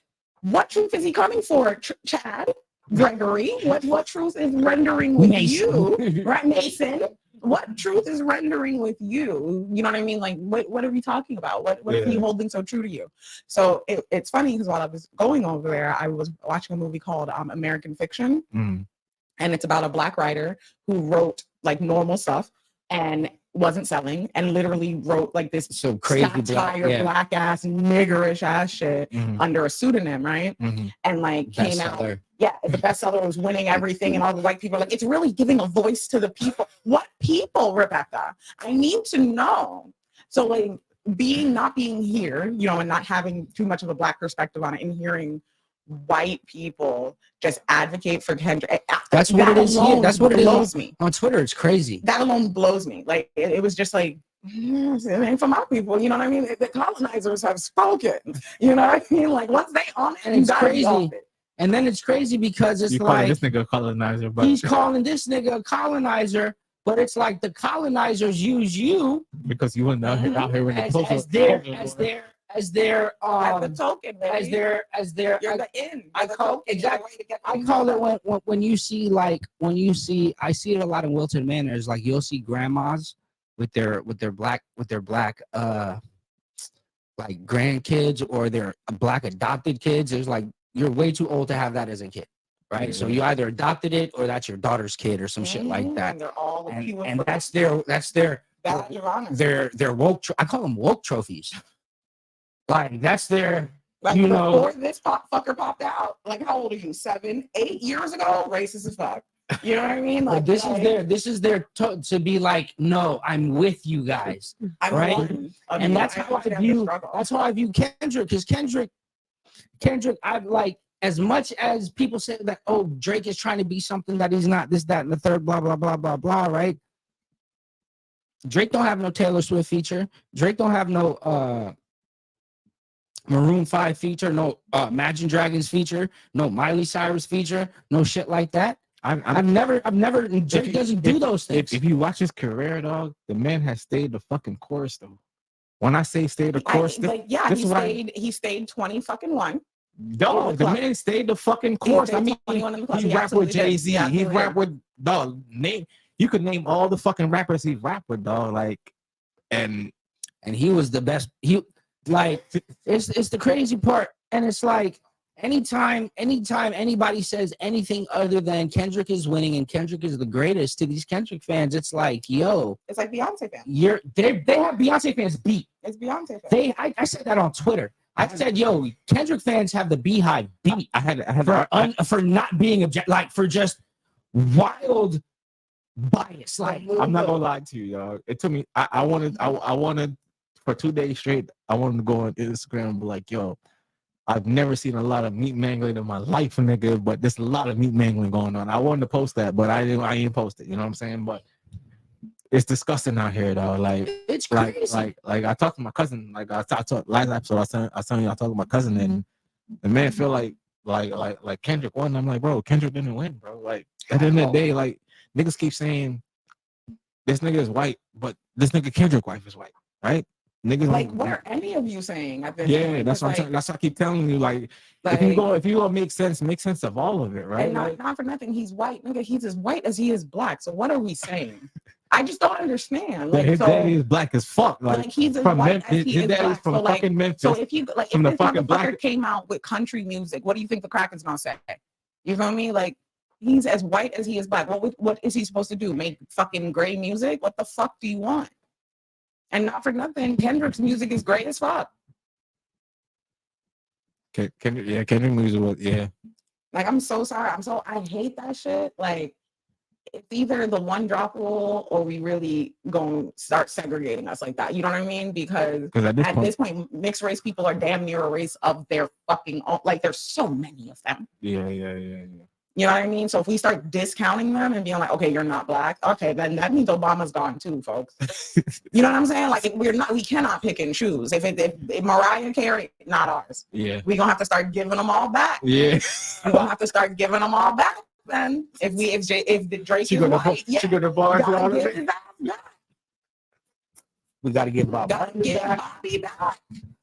what truth is he coming for, Chad? Gregory? What truth is rendering with you? Right, Mason? What truth is rendering with you? You know what I mean? Like, what are we talking about? What is he holding so true to you? So it's funny because while I was going over there, I was watching a movie called American Fiction. And it's about a black writer who wrote like normal stuff and wasn't selling and literally wrote like this so crazy black ass niggerish ass shit under a pseudonym, right? And like came out, the bestseller was winning everything, and all the white people are like, it's really giving a voice to the people. What people, Rebecca? I need to know. So like not being here, you know, and not having too much of a black perspective on it, and hearing white people just advocate for Kendrick. That's what it is here. That's what it blows me. On Twitter, it's crazy. That alone blows me. Like it was just like, it ain't for my people. You know what I mean? The colonizers have spoken. You know what I mean? Like once they on it, and it's crazy. And then it's crazy because it's like this nigga a colonizer, but he's calling this nigga a colonizer. But it's like the colonizers use you because you went out here with the as their as the token, baby. as their you're the end. I call it when you see I see it a lot in Wilton Manors. Like you'll see grandmas with their black like grandkids or their black adopted kids. There's like you're way too old to have that as a kid. Right, so you either adopted it or that's your daughter's kid or some shit like that. And they're all and that's their woke. I call them woke trophies. Like that's their, like, you know. Before this fucker popped out, like how old are you? 7, 8 years ago, racist as fuck. You know what I mean? Like this is their to be like, no, I'm with you guys, right? And that's how I view Kendrick, because Kendrick Kendrick, I like as much as people say that, oh, Drake is trying to be something that he's not, this, that, and the third, blah, blah, blah, blah, blah, right? Drake don't have no Taylor Swift feature. Drake don't have no Maroon 5 feature, no Imagine Dragons feature, no Miley Cyrus feature, no shit like that. I've never, Drake doesn't do those things. If you watch his career, dog, the man has stayed the fucking course, though. When I say stay the course, he stayed 20 fucking one. Dog, the man stayed the fucking course. I mean, he rapped with Jay-Z. He rapped with, dog, you could name all the fucking rappers he rapped with, dog. Like, and he was the best. He like it's the crazy part, and it's like anytime anybody says anything other than Kendrick is winning and Kendrick is the greatest, to these Kendrick fans, it's like, yo, it's like Beyonce fans. They have Beyonce fans beat. It's Beyonce fans. I said that on Twitter. I said, yo, Kendrick fans have the Beehive beat. I had for not being like for just wild bias. Like, I'm not gonna lie to you, dog. It took me. I wanted for 2 days straight. I wanted to go on Instagram and be like, yo, I've never seen a lot of meat mangling in my life, nigga, but there's a lot of meat mangling going on. I wanted to post that, but I didn't post it. You know what I'm saying? But it's disgusting out here, though. Like, it's crazy. Like I talked to my cousin. Like I talked last episode. I was telling you I talked to my cousin, and the man feel like Kendrick won. I'm like, bro, Kendrick didn't win, bro. Like at the end of the day, like niggas keep saying this nigga is white, but this nigga Kendrick wife is white, right? Niggas like, what are any of you saying? Yeah, that's what I'm saying. That's what I keep telling you. Like if you go make sense of all of it, right? And not for nothing, he's white, nigga. He's as white as he is black. So what are we saying? I just don't understand. Like, his daddy is black as fuck. Like he's as white as he is black. From fucking Memphis. So if this motherfucker came out with country music, what do you think the Kraken's gonna say? You feel me? Like, he's as white as he is black. What is he supposed to do? Make fucking gray music? What the fuck do you want? And not for nothing, Kendrick's music is great as fuck. Kendrick music was, yeah. Like, I'm so sorry. I hate that shit. Like, it's either the one drop rule or we really gonna start segregating us like that. You know what I mean? Because at this point, mixed race people are damn near a race of their fucking own. Like, there's so many of them. Yeah. You know what I mean? So if we start discounting them and being like, okay, you're not black, okay, then that means Obama's gone too, folks. You know what I'm saying? Like, we cannot pick and choose. If Mariah Carey, not ours. Yeah. We're gonna have to start giving them all back. Yeah. We're gonna have to start giving them all back. Then if the Drake is white, she go to bars and all that. We gotta get Bob. Bobby back.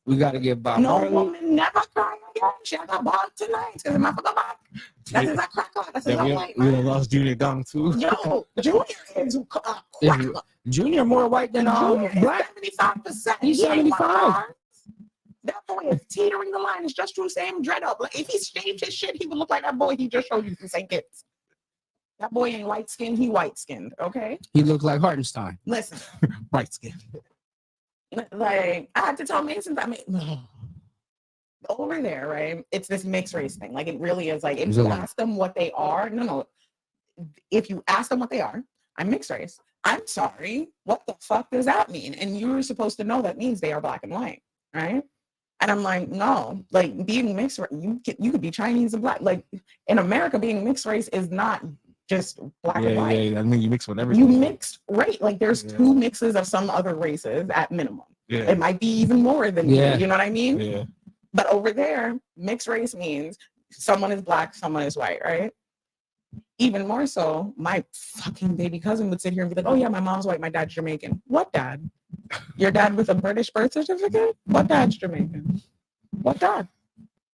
We gotta get Bob. No woman never cried again. She got Bob tonight because my fucking Bob. That's his crack. That's his white. We lost Junior Gong too. Yo, Junior is Junior more white than black. 75%. He's 75. That boy is teetering the line. It's just true, Sam dread up. Like, if he shaved his shit, he would look like that boy he just showed you from St. Kitts. That boy ain't light skinned, he white skinned, okay? He looked like Hartenstein. Listen. White skin. Like, I had to tell Mason that over there, right? It's this mixed race thing. Like, it really is. Like, if you ask them what they are, if you ask them what they are, I'm mixed race. I'm sorry. What the fuck does that mean? And you're supposed to know that means they are black and white, right? And I'm like, no, like, being mixed, you could be Chinese and black. Like, in America, being mixed race is not just black and white. Yeah, I mean, you mix with everything. You mixed, right? Like, there's two mixes of some other races at minimum. Yeah. It might be even more than you know what I mean? Yeah. But over there, mixed race means someone is black, someone is white, right? Even more so, my fucking baby cousin would sit here and be like, oh yeah, my mom's white, my dad's Jamaican. What dad? Your dad with a British birth certificate? What dad's Jamaican? What dad?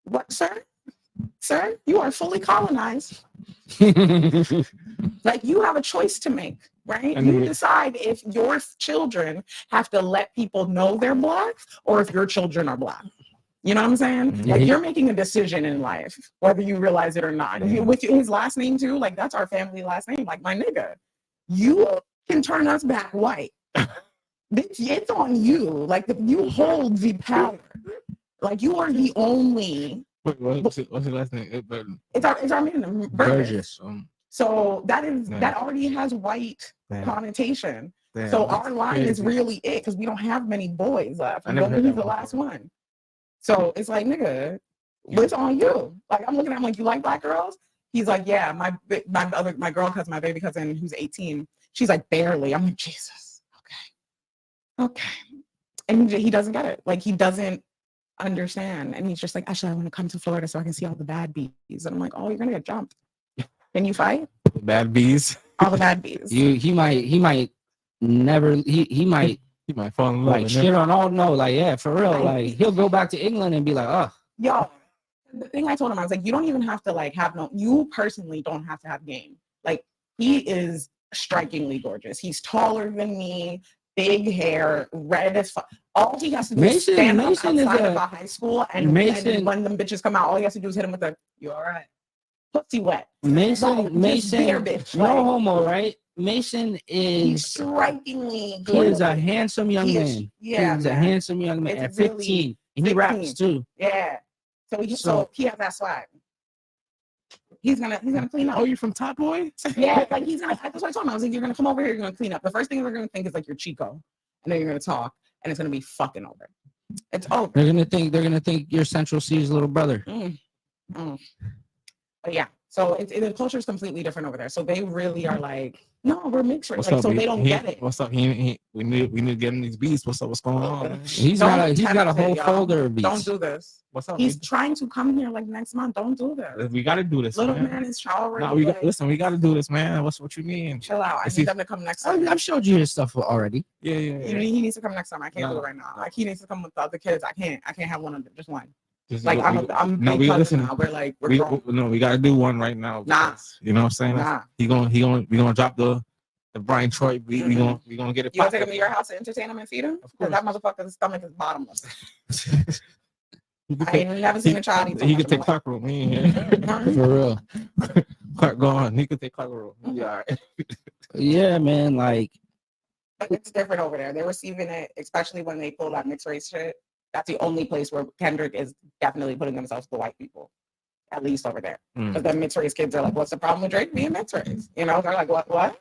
What, sir? Sir, you are fully colonized. Like, you have a choice to make, right? You decide if your children have to let people know they're black or if your children are black. You know what I'm saying? Like, you're making a decision in life, whether you realize it or not. With his last name too, like, that's our family last name. Like, my nigga, you can turn us back white. It's on you. Like, you hold the power. Like, you are the only. What's his last name? It's our name, Burgess. So that already has white connotation. Damn, so our line is really it because we don't have many boys left. He's the last one. So it's like, nigga, What's on you? Like, I'm looking at him like, you like black girls? He's like, yeah, my girl cousin, my baby cousin, who's 18. She's like, barely. I'm like, Jesus. Okay. And he doesn't get it. Like, he doesn't understand. And he's just like, actually, I want to come to Florida so I can see all the bad bees. And I'm like, oh, you're gonna get jumped. Can you fight? The bad bees. All the bad bees. He might never. He might fall in love. like shit on all. No, like yeah, for real. Like he'll go back to England and be like, oh, yo. The thing I told him, I was like, you don't even have to like have you personally don't have to have game. Like, he is strikingly gorgeous. He's taller than me, big hair, red as fuck. All he has to do is stand up outside of a high school, and when them bitches come out, all he has to do is hit him with a, you all right? Pussy wet. Mason, bitch. No homo, right? Mason is strikingly good. He is a handsome young man. Yeah, he's a handsome young man at 15. And he raps too. Yeah. So he has that swag. He's gonna clean up. Oh, you're from Top Boy? Yeah, like he's gonna. That's what I told him. I was like, you're gonna come over here. You're gonna clean up. The first thing they're gonna think is like you're Chico, and then you're gonna talk, and it's gonna be fucking over. It's over. They're gonna think you're Central C's little brother. But yeah. So the culture is completely different over there. So they really are like, no, we're mixed race. Like, so they don't get it. What's up? We need to get him these beats. What's up? What's going on? He's got a whole folder of beats. Don't do this. What's up? He's trying to come here like next month. Don't do this. We got to do this. Little man is already. No, we got to do this, man. What you mean? Chill out. I need them to come next time. I've showed you his stuff already. Yeah. He needs to come next time. I can't do it right now. Like, he needs to come with the other kids. I can't have one of them. Just one. Like, I'm big cousin now. We're grown. We gotta do one right now. Because, you know what I'm saying? We gonna drop the Brian Troy beat. We gonna get it. You gonna take him to your house to entertain him and feed him? Because that motherfucker's stomach is bottomless. I ain't never seen a child eat so he much could take Clark room. For real. Clark gone. He could take Clark room. Yeah. Yeah, man. Like, it's different over there. They're receiving it, especially when they pull that mixed race shit. That's the only place where Kendrick is definitely putting themselves to white people, at least over there. Because the mixed race kids are like, what's the problem with Drake being mixed race? You know, they're like, what?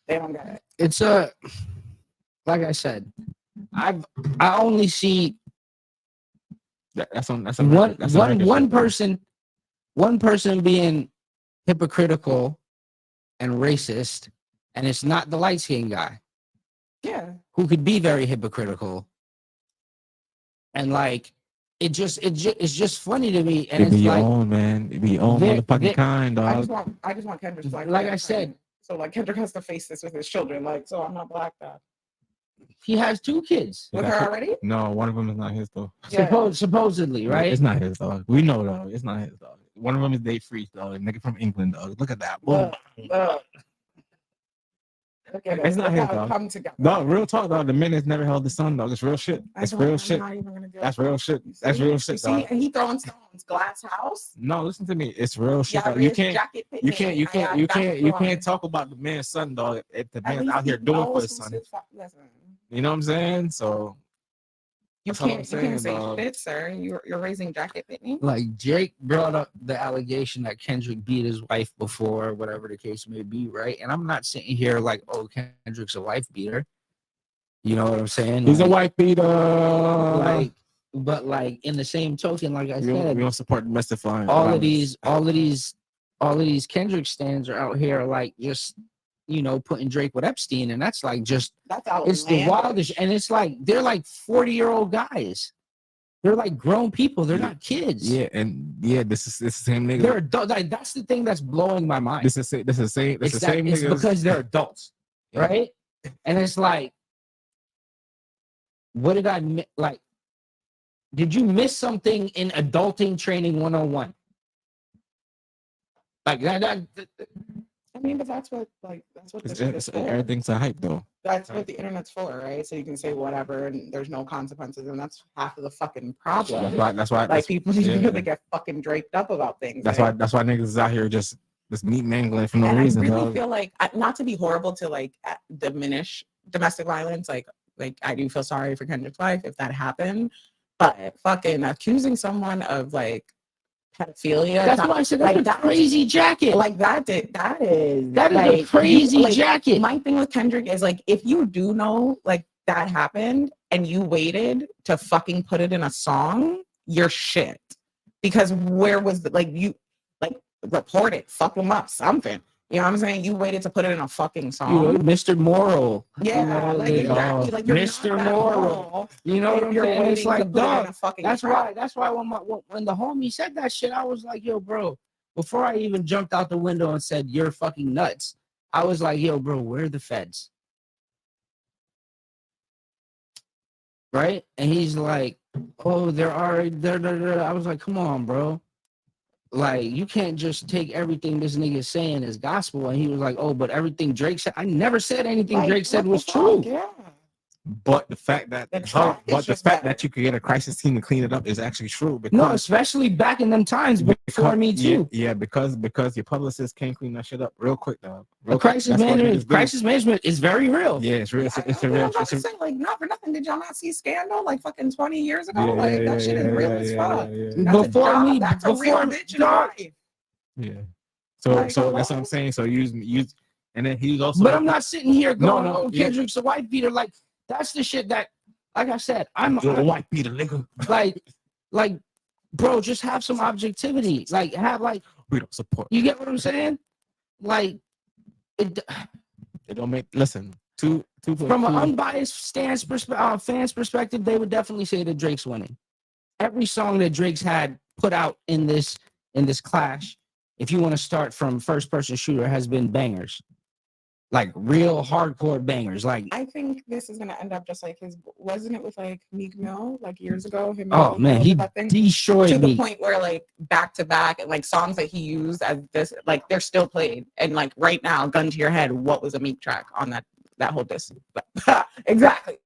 They don't get it. It's like I said, I only see one person being hypocritical and racist, and it's not the light skinned guy. Yeah. Who could be very hypocritical. And like, it's just funny to me. And it's like, own, man. It be your own motherfucking kind, dog. I just want Kendrick. Like I said. So like, Kendrick has to face this with his children. Like, so I'm not black, dad. He has 2 kids. With her already? No, one of them is not his though. Yeah. Supposedly, right? It's not his dog. We know though. It's not his dog. One of them is Dave Freeze dog. Nigga from England dog. Look at that. It's not his dog. Come together. No, real talk dog. The man has never held the son dog. It's real shit. That's real shit. That's real shit. That's real shit. See, and he throwing stones. Glass house. No, listen to me. It's real shit. You can't talk about the man's son dog if the man's out here doing for his son. You know what I'm saying? So you can't say shit, sir. You're raising Jacket Pitney. Like, Jake brought up the allegation that Kendrick beat his wife before, whatever the case may be, right? And I'm not sitting here like, oh, Kendrick's a wife beater. You know what I'm saying? He's a wife beater. But like, in the same token, like I said, we don't support domestic violence. All of these Kendrick stands are out here like just, you know, putting Drake with Epstein, and that's like it's the wildest. And it's like they're like 40-year-old guys. They're like grown people. They're not kids. Yeah, and this is the same nigga. They're adults. Like, that's the thing that's blowing my mind. This is the same. It's because they're adults, right? And it's like, what did I like? Did you miss something in adulting training 101? Like that. I mean, but that's what everything's a hype though. That's what the internet's for, right? So you can say whatever and there's no consequences, and that's half of the fucking problem. That's why like, people really get fucking draped up about things. That's why niggas is out here just meat mangling for no reason. I really feel like, not to be horrible to like diminish domestic violence, like I do feel sorry for Kendrick's wife if that happened, but fucking accusing someone of like pedophilia. That's why I said that's a crazy jacket. Like that is like, a crazy jacket. My thing with Kendrick is like, if you do know like that happened and you waited to fucking put it in a song, you're shit. Because where was the, like, you like report it, fuck them up, something. You know what I'm saying? You waited to put it in a fucking song. Mr. Moral. Yeah, you know, like exactly. Like you're Mr. not that Moral. You know what I'm you're saying? It's waiting to like, put it in dog. a fucking That's track. why when the homie said that shit, I was like, yo, bro. Before I even jumped out the window and said you're fucking nuts, I was like, yo, bro, where are the feds? Right? And he's like, oh, there are there. I was like, come on, bro. Like, you can't just take everything this nigga is saying as gospel. And he was like, oh, but everything Drake said, I never said anything Like, Drake said what was the true. fuck? Yeah. But the fact that The track is but the just fact better. that you could get a crisis team to clean it up is actually true. Because, No, especially back in them times before me too. Yeah, because your publicist can't clean that shit up real quick, dog. The crisis management is very real. Yeah, it's real. It's I real. was about to say, like, not for nothing. Did y'all not see Scandal like fucking 20 years ago? Yeah, Like that shit is real as fuck. Before me, that's a real bitch in life. Yeah. So Like, so that's what I'm saying. So use and then he's also. But I'm not sitting here going, No, oh, Kendrick's a white beater. Like, that's the shit that, like I said, I'm a white beater, nigga. Like, bro, just have some objectivity. Like, We don't support. You get what I'm saying? Like, it don't make. Listen, from an unbiased fan's perspective, they would definitely say that Drake's winning. Every song that Drake's had put out in this clash, if you want to start from first person shooter, has been bangers. Like real hardcore bangers. Like, I think this is gonna end up just like his. Wasn't it with like Meek Mill like years ago? Him oh man, he destroyed to me. the point where like back to back and like songs that he used as this, like they're still played. And like right now, gun to your head, what was a Meek track on that whole disc? Exactly.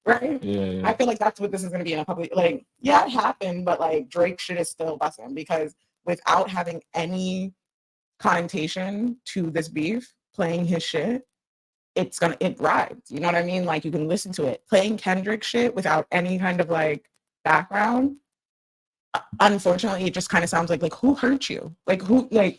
Right? Yeah. I feel like that's what this is gonna be in a public. Like, yeah, it happened, but like Drake shit is still busting because without having any connotation to this beef, playing his shit, it rides. You know what I mean? Like you can listen to it. Playing Kendrick shit without any kind of like background, unfortunately, it just kind of sounds like who hurt you? Like who like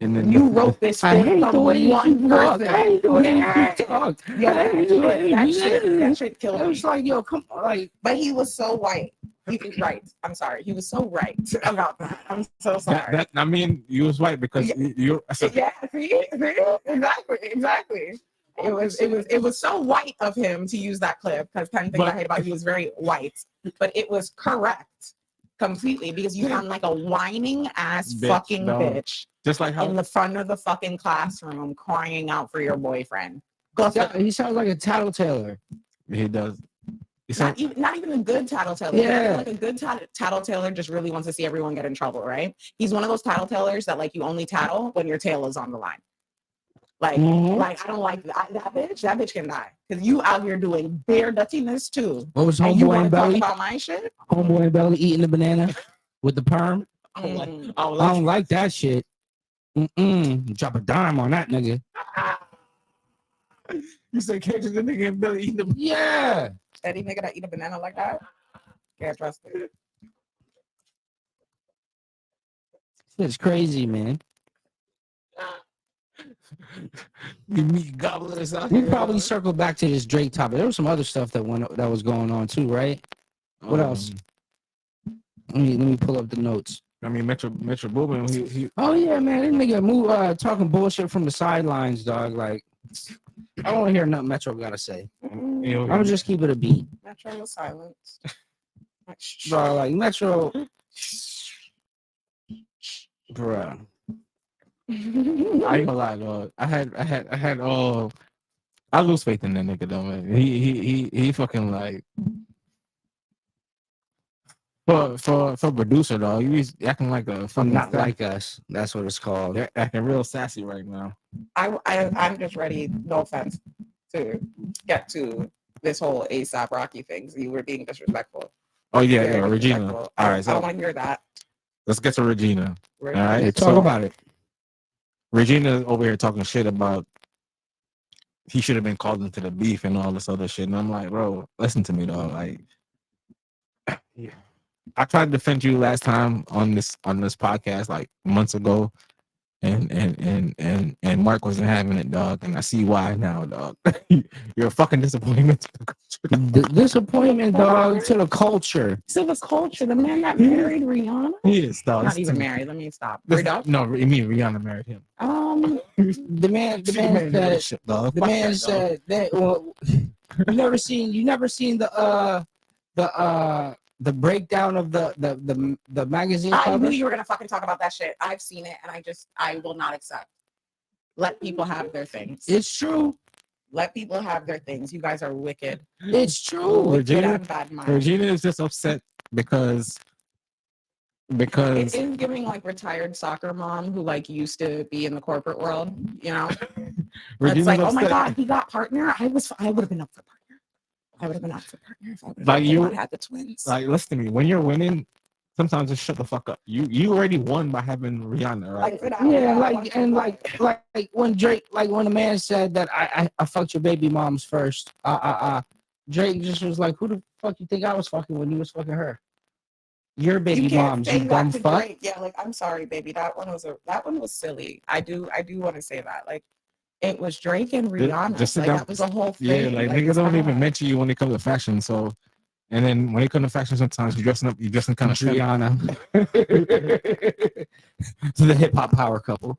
and then you wrote this for one person. I hate the way you talk. Yeah, that shit killed me. I was like, yo, come on. Like, but he was so white. He was right. I'm sorry. He was so right about that. I'm so sorry. I mean, you was right because you're. Yeah, see, exactly. It was so white of him to use that clip because 10 things I hate about he was very white, but it was correct completely because you sound like a whining ass fucking bitch. Just like how in the front of the fucking classroom crying out for your boyfriend. He sounds like a tattletailer. He does. Not even a good tattletailer. Yeah. Like a good tattletailer just really wants to see everyone get in trouble, right? He's one of those tattletalers that like you only tattle when your tail is on the line. Like, I don't like that bitch. That bitch can die because you out here doing bare duttiness too. What was Homeboy and Belly? Talk about my shit? Homeboy and Belly eating the banana with the perm. I don't like that shit. Drop a dime on that nigga. You said catch the nigga and Belly eating the yeah. Any nigga that eat a banana like that, can't trust it. It's crazy, man. We meet gobblers out We here. probably circle back to this Drake topic. There was some other stuff that was going on too, right? What else? Let me pull up the notes. I mean, Metro Boomin. He oh yeah, man, this nigga talking bullshit from the sidelines, dog. Like, I don't want to hear nothing Metro gotta say. I'll just keep it a beat. Metro was silenced. Bro, like Metro, bro. I ain't gonna lie, dog. I lose faith in that nigga though, man. He fucking like for producer dog. He's acting like a fucking not like us. That's what it's called. They're acting real sassy right now. I'm just ready. No offense to get to this whole ASAP Rocky thing. You were being disrespectful. Oh yeah, Regina. All right, I don't want to hear that. Let's get to Regina. All right, talk about it. Regina over here talking shit about he should have been called into the beef and all this other shit. And I'm like, bro, listen to me, dog. Like, I tried to defend you last time on this podcast, like months ago. and Mark wasn't having it, dog. And I see why now, dog. You're a fucking disappointment to the culture. Disappointment, dog, to the culture. To the culture. The man that married Rihanna. He is, dog. Not even married. Let me stop. No, I mean Rihanna married him. The man said that. Well, you never seen the breakdown of the magazine I cover? knew you were gonna fucking talk about that shit. I've seen it, and I will not accept. Let people have their things. It's true. Let people have their things. You guys are wicked. It's true. Regina is just upset because it is giving like retired soccer mom who like used to be in the corporate world, you know. It's like, oh my god, he got partner. I would have been up for partner. I would have been up for partner if I would have had the twins. Like, listen to me. When you're winning, sometimes just shut the fuck up. You already won by having Rihanna, right? Like when Drake, like when the man said that I fucked your baby moms first. Drake just was like, who the fuck you think I was fucking when you was fucking her? Your baby moms, you dumb fuck. Drake. Yeah, like I'm sorry, baby. That one was silly. I do want to say that. Like it was Drake and Rihanna. Just like that was a whole thing. Yeah, like niggas don't even mention you when it comes to fashion. So, and then when it comes to fashion, sometimes you dressing kind of Rihanna. To the hip hop power couple.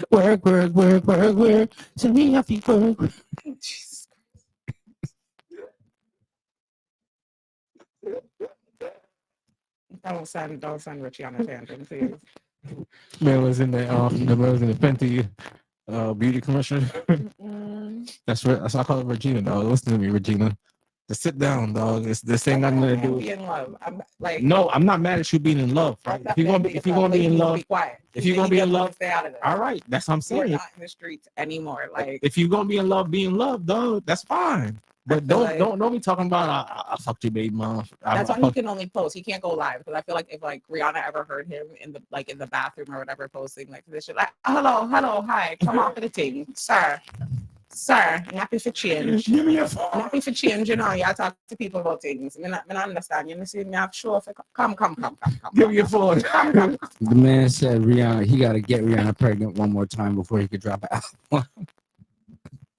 Work. To me, I feel work. Don't send Richie on a tangent, please. Man was in the Fenty beauty commercial. That's what I call it, Regina, dog. Listen to me, Regina. Just sit down, dog. This ain't nothing to do. Be in love. No, I'm not mad at you being in love. Right? If you're gonna be in love, be quiet. If you're gonna be in love, stay out of this. All right, that's what I'm saying. We're not in the streets anymore. Like if you're gonna be in love, be in love, dog. That's fine. But don't be talking about I fucked your baby mom. That's why he can only post. He can't go live because I feel like if like Rihanna ever heard him in the bathroom or whatever posting like this shit, like hello, hi, come off of the thing, sir, happy for change. Give me your phone. Happy for change, you know. You talk to people about things. I understand. You see me have show. Come. Give me your phone. The man said Rihanna. He got to get Rihanna pregnant one more time before he could drop an album.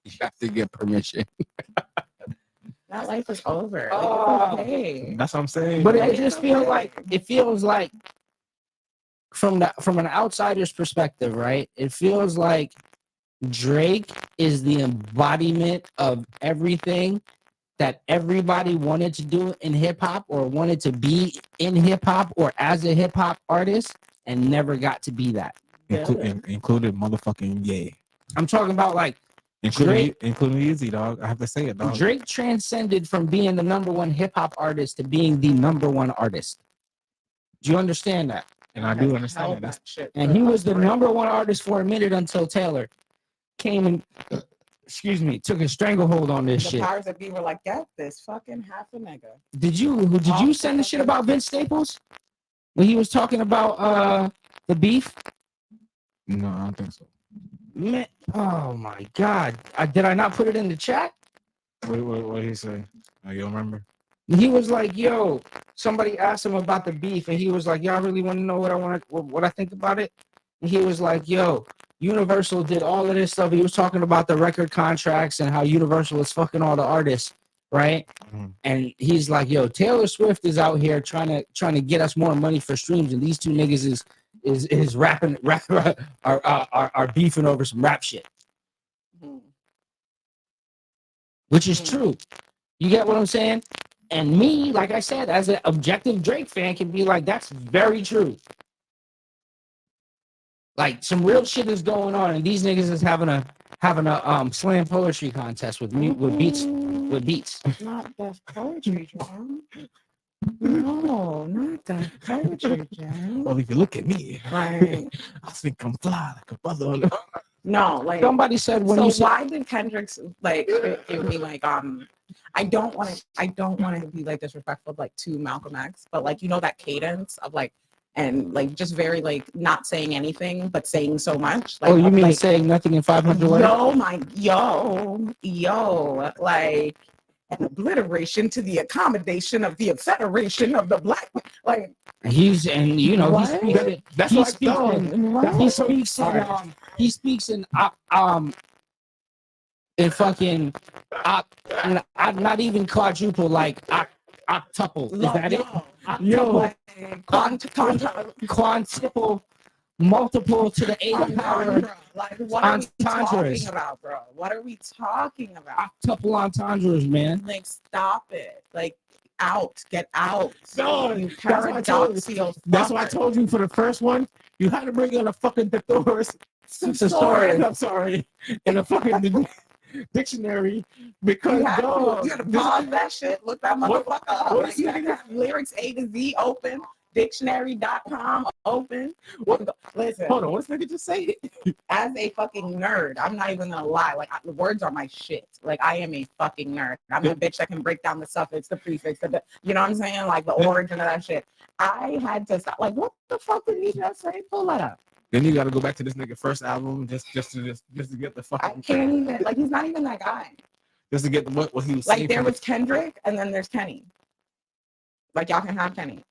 You have to get permission. That life is over. Like, okay. That's what I'm saying. But it just feels like from an outsider's perspective, right? It feels like Drake is the embodiment of everything that everybody wanted to do in hip hop or wanted to be in hip hop or as a hip hop artist and never got to be that. Included motherfucking Ye. I'm talking about like including Easy, dog. I have to say it, dog. Drake transcended from being the number one hip hop artist to being the number one artist. Do you understand that? And I do understand that. Shit. And he was the number one artist for a minute until Taylor came and took a stranglehold on this shit. The powers that be were like, get this fucking half a nigga. Did you send the shit about Vince Staples when he was talking about the beef? No, I don't think so. Man, oh my god! Did I not put it in the chat? What did he say? Oh, you don't remember? He was like, "Yo," somebody asked him about the beef, and he was like, "Y'all really want to know what I think about it?" And he was like, "Yo, Universal did all of this stuff." He was talking about the record contracts and how Universal is fucking all the artists, right? Mm-hmm. And he's like, "Yo, Taylor Swift is out here trying to get us more money for streams, and these two niggas is rapping are beefing over some rap shit," which is true. You get what I'm saying? And me, like I said, as an objective Drake fan, can be like, that's very true. Like some real shit is going on, and these niggas is having a slam poetry contest with beats. Not that poetry, John. No, not that poetry, John. Well, if you look at me, right, I think I'm fly like a brother. No, like somebody said why did Kendrick's like give me like I don't want to be like disrespectful like to Malcolm X, but like that cadence of like and like just very like not saying anything but saying so much. Like, you mean like saying nothing in 500 words? Yo, like and obliteration to the accommodation of the Federation of the Black. Like he's and you know what? he speaks in, That's he what I speaks thought. in, What? he speaks in fucking not even quadruple, like octuple. Is that it? Yo, Quintuple, multiple to the 8th power. like what are we Entendres. talking about, bro? What are we talking about? Octuple entendres, man. Like stop it. Like get out. No, You that's what I told you. paradoxical. That's what I told you for the first one. You had to bring in a fucking thesaurus. I'm sorry. In a fucking dictionary because you had to pause that shit. Look that motherfucker up. Like, you had to have lyrics A to Z open. Dictionary.com open. Listen. Hold on, what's nigga just say it? As a fucking nerd, I'm not even gonna lie. Like the words are my shit. Like I am a fucking nerd. I'm a bitch that can break down the suffix, the prefix, you know what I'm saying? Like the origin of that shit. I had to stop. Like what the fuck did he just say? Pull that up. Then you got to go back to this nigga first album just to get the fucking. I can't even. Like he's not even that guy. Just to get what he was like saying. There was Kendrick, and then there's Kenny. Like y'all can have Kenny.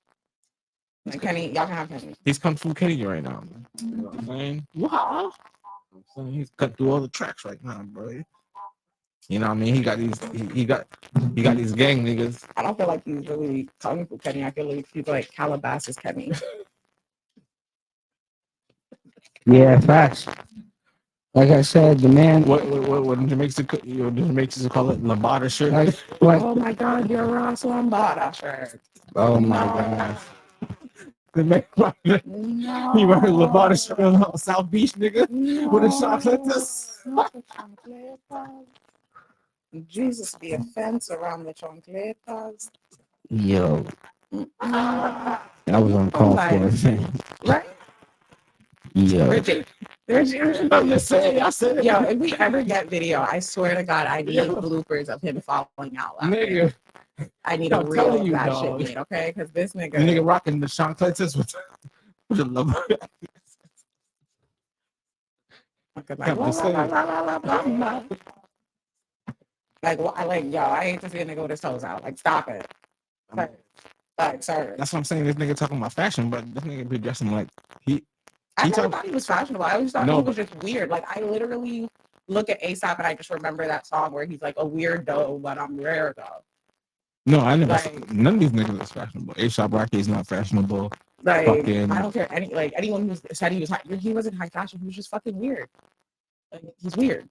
Like Kenny, y'all can have Kenny. He's Kung Fu Kenny right now. You know what I'm saying? Wow. I'm saying he's cut through all the tracks right now, bro. You know what I mean? He got these gang niggas. I don't feel like he's really Kung Fu Kenny. I feel like he's like Calabasas Kenny. Yeah, facts. Like I said, the man. What Jamaicans call it? Lambada shirt. Like, what? Oh my God, you're Ross Lambada shirt. Oh my God. The man, No. he wearing Lambada shirt on South Beach, nigga, with a chocolate. Jesus, the offense around the choncletas. Yo. I was on call for it. Right? Yo. There's nothing to say. I said it. Yo, if we ever get video, I swear to God, I need bloopers of him falling out laughing. Nigga. I need a reel of that shit made, okay? Because this nigga. The nigga rocking the chocolate with the Lambada. Yo, I hate to see a nigga with his toes out. Like, stop it. Like, sorry. That's what I'm saying. This nigga talking about fashion, but this nigga be dressing like I never thought he was fashionable. I always thought he was just weird. Like, I literally look at ASAP and I just remember that song where he's like a weirdo, but I'm rare though. No, I never. None of these niggas is fashionable. A$AP Rocky is not fashionable. Like, fucking, I don't care. Anyone who said he wasn't high fashion. He was just fucking weird. Like, he's weird.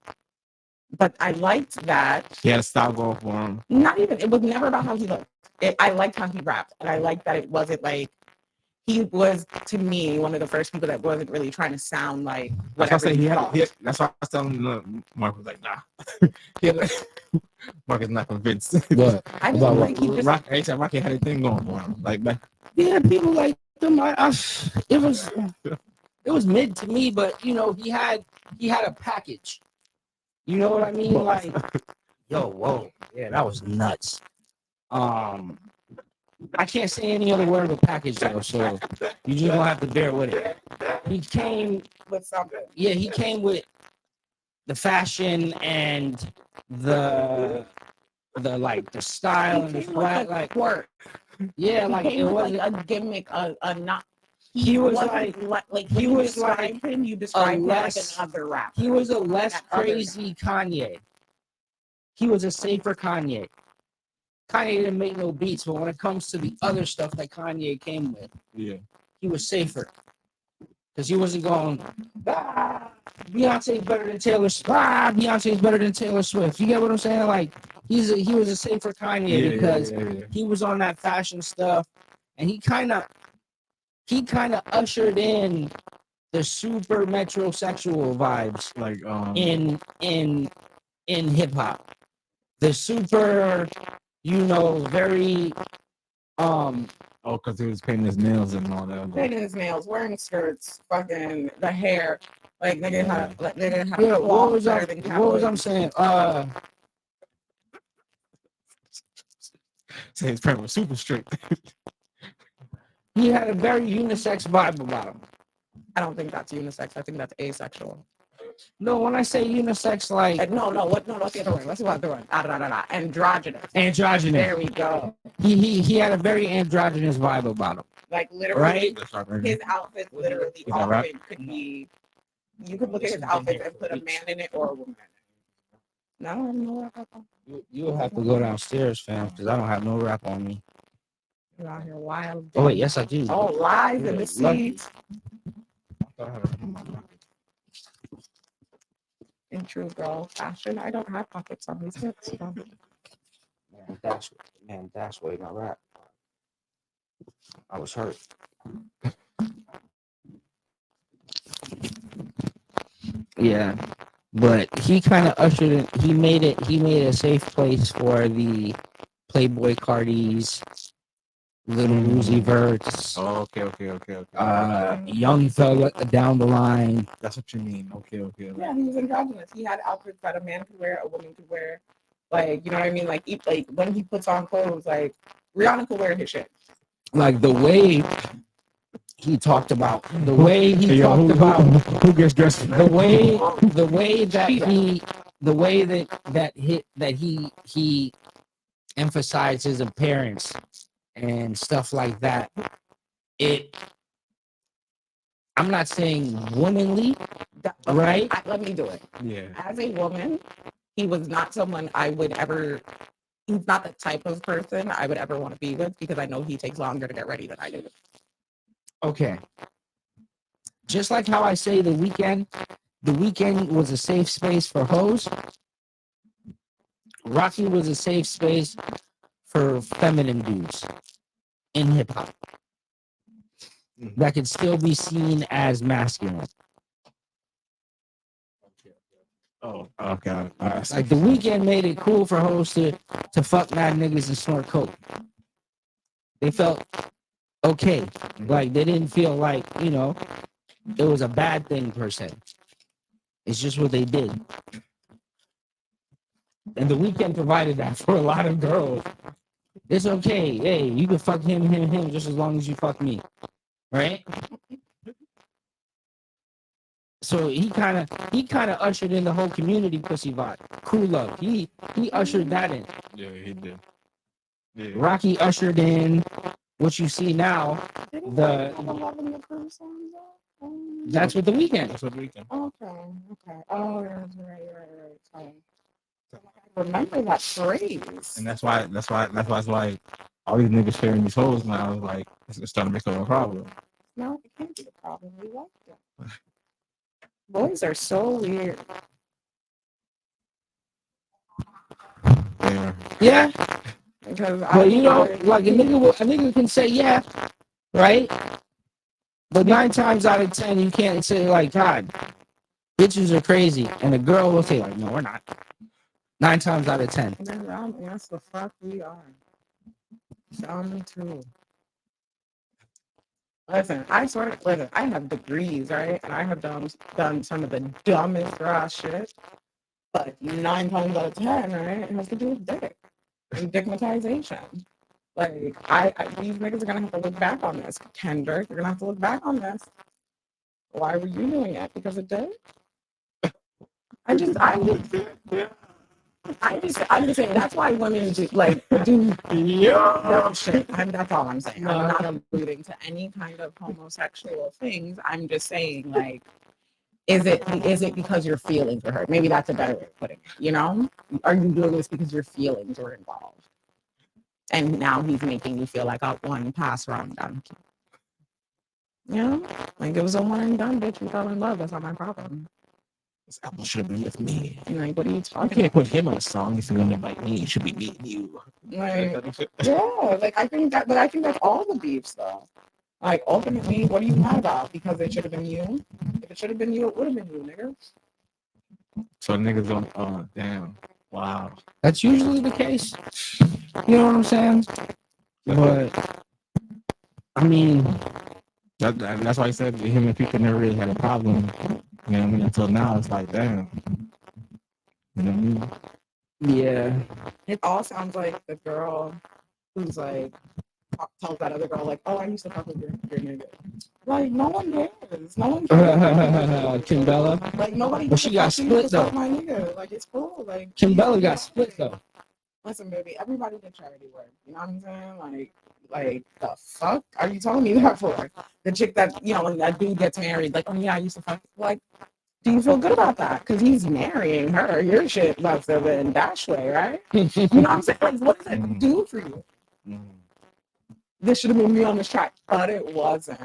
But I liked that. He had a style going for him. It was never about how he looked. I liked how he rapped, and I liked that it wasn't like he was, to me, one of the first people that wasn't really trying to sound like whatever. That's why I was telling Mark was like, nah. Mark is not convinced. What? I just like he just A$AP Rocky had a thing going for him. Like, yeah, people like them. It was mid to me, but you know, he had a package. You know what I mean? Like, yo, whoa, yeah, that was nuts. I can't say any other word but package though, so you just gonna have to bear with it. He came with something. Yeah, he came with the fashion and the style and the swag, like work. Yeah, like it wasn't a gimmick, not. He was he was like him. You described him like another rapper. He was a less crazy Kanye. He was a safer Kanye. Kanye didn't make no beats, but when it comes to the other stuff that Kanye came with, yeah, he was safer because he wasn't going. Beyonce's better than Taylor Swift. Beyonce's better than Taylor Swift. You get what I'm saying? Like he was a safer Kanye because he was on that fashion stuff, and he kind of ushered in the super metrosexual vibes, like in hip hop. The super, very because he was painting his nails and all that. Painting his nails, wearing skirts, fucking the hair. Like they didn't have yeah, what was I saying? Say his parents were super strict. He had a very unisex vibe about him. I don't think that's unisex. I think that's asexual. No, when I say unisex, like no, what's the other word? What's the other word? Androgynous. Androgynous. There we go. He had a very androgynous vibe about him. Like literally, right? his outfit literally often could be. You could look at his outfit and put a man in it or a woman in it. No, no rap on. You'll have to go downstairs, fam, because I don't have no rap on me. You're out here wild. Oh wait, yes I do. Oh, lies in the seats. In true girl fashion, I don't have pockets on these hips. So. That's way my rap. I was hurt. Yeah, but he kind of ushered in. He made a safe place for the Playboy Cardis, Little Uzi Verts. Oh, okay. Young fella down the line. That's what you mean. Okay. Yeah, he was androgynous. He had outfits that a man could wear, a woman could wear. Like, you know what I mean? Like when he puts on clothes, like Rihanna could wear his shit. Like the way he talked about, who gets dressed, the way he emphasized his appearance and stuff like that. I'm not saying womanly, right? Let me do it. Yeah. As a woman, he was not someone I would ever. He's not the type of person I would ever want to be with because I know he takes longer to get ready than I do. Okay. Just like how I say the weekend was a safe space for hoes. Rocky was a safe space for feminine dudes in hip hop that could still be seen as masculine. Oh, okay. Like the weekend made it cool for hoes to fuck mad niggas and snort coke. They felt okay. Like they didn't feel like, it was a bad thing per se. It's just what they did. And the weekend provided that for a lot of girls. It's okay. Hey, you can fuck him, just as long as you fuck me. Right? So he kind of ushered in the whole community pussy vibe. Cool love. He ushered that in. Yeah, he did. Yeah. Rocky ushered in what you see now. That's what the weekend. Okay. Oh, you're right. I remember that phrase. And that's why it's like all these niggas sharing these hoes now is like it's starting to become a problem. No, it can't be a problem. We like it. Boys are so weird. Yeah. Because like a nigga can say yeah, right? But 9 times out of 10, you can't say like, God, bitches are crazy, and a girl will say like, no, we're not. 9 times out of 10. That's the fuck we are. Me too. Listen, I have degrees, right? And I have done some of the dumbest raw shit. But 9 times out of 10, right, it has to do with dick and stigmatization. Like, these niggas are gonna have to look back on this. Kendrick, you're gonna have to look back on this. Why were you doing it? Because of dick? I'm just saying that's why women do dumb shit. That's all I'm saying. I'm not alluding to any kind of homosexual things. I'm just saying, like, is it because your feelings were hurt? Maybe that's a better way of putting it. Are you doing this because your feelings were involved? And now he's making you feel like a one pass wrong donkey. Like it was a one and done, bitch. We fell in love. That's not my problem. This album should have been with me. Like, what are you talking about? You can't put him on a song if you're gonna invite me. It should be me and you. Like, yeah, like I think that's all the beefs though. Like ultimately, what are you mad about? Because it should have been you. If it should have been you, it would have been you, nigga. So niggas don't. Oh damn! Wow. That's usually the case. You know what I'm saying? But I mean, that's why I said him and people never really had a problem. You know what I mean? Until now, it's like damn. You know what I mean? Yeah. It all sounds like the girl who's like tells that other girl like, "Oh, I used to fuck with your nigga." Like no one cares. No one cares. Kimbella. Like nobody. But she got split though. My nigga. Like it's cool. Like Kimbella got split though. Listen, baby, everybody did charity work. You know what I'm saying? Like the fuck are you telling me that for? The chick that, when that dude gets married, like, oh yeah, I used to fuck. Like, do you feel good about that? Because he's marrying her. Your shit must have been Dashway, right? You know what I'm saying? Like, what does it do for you? This should have been me on this track, but it wasn't.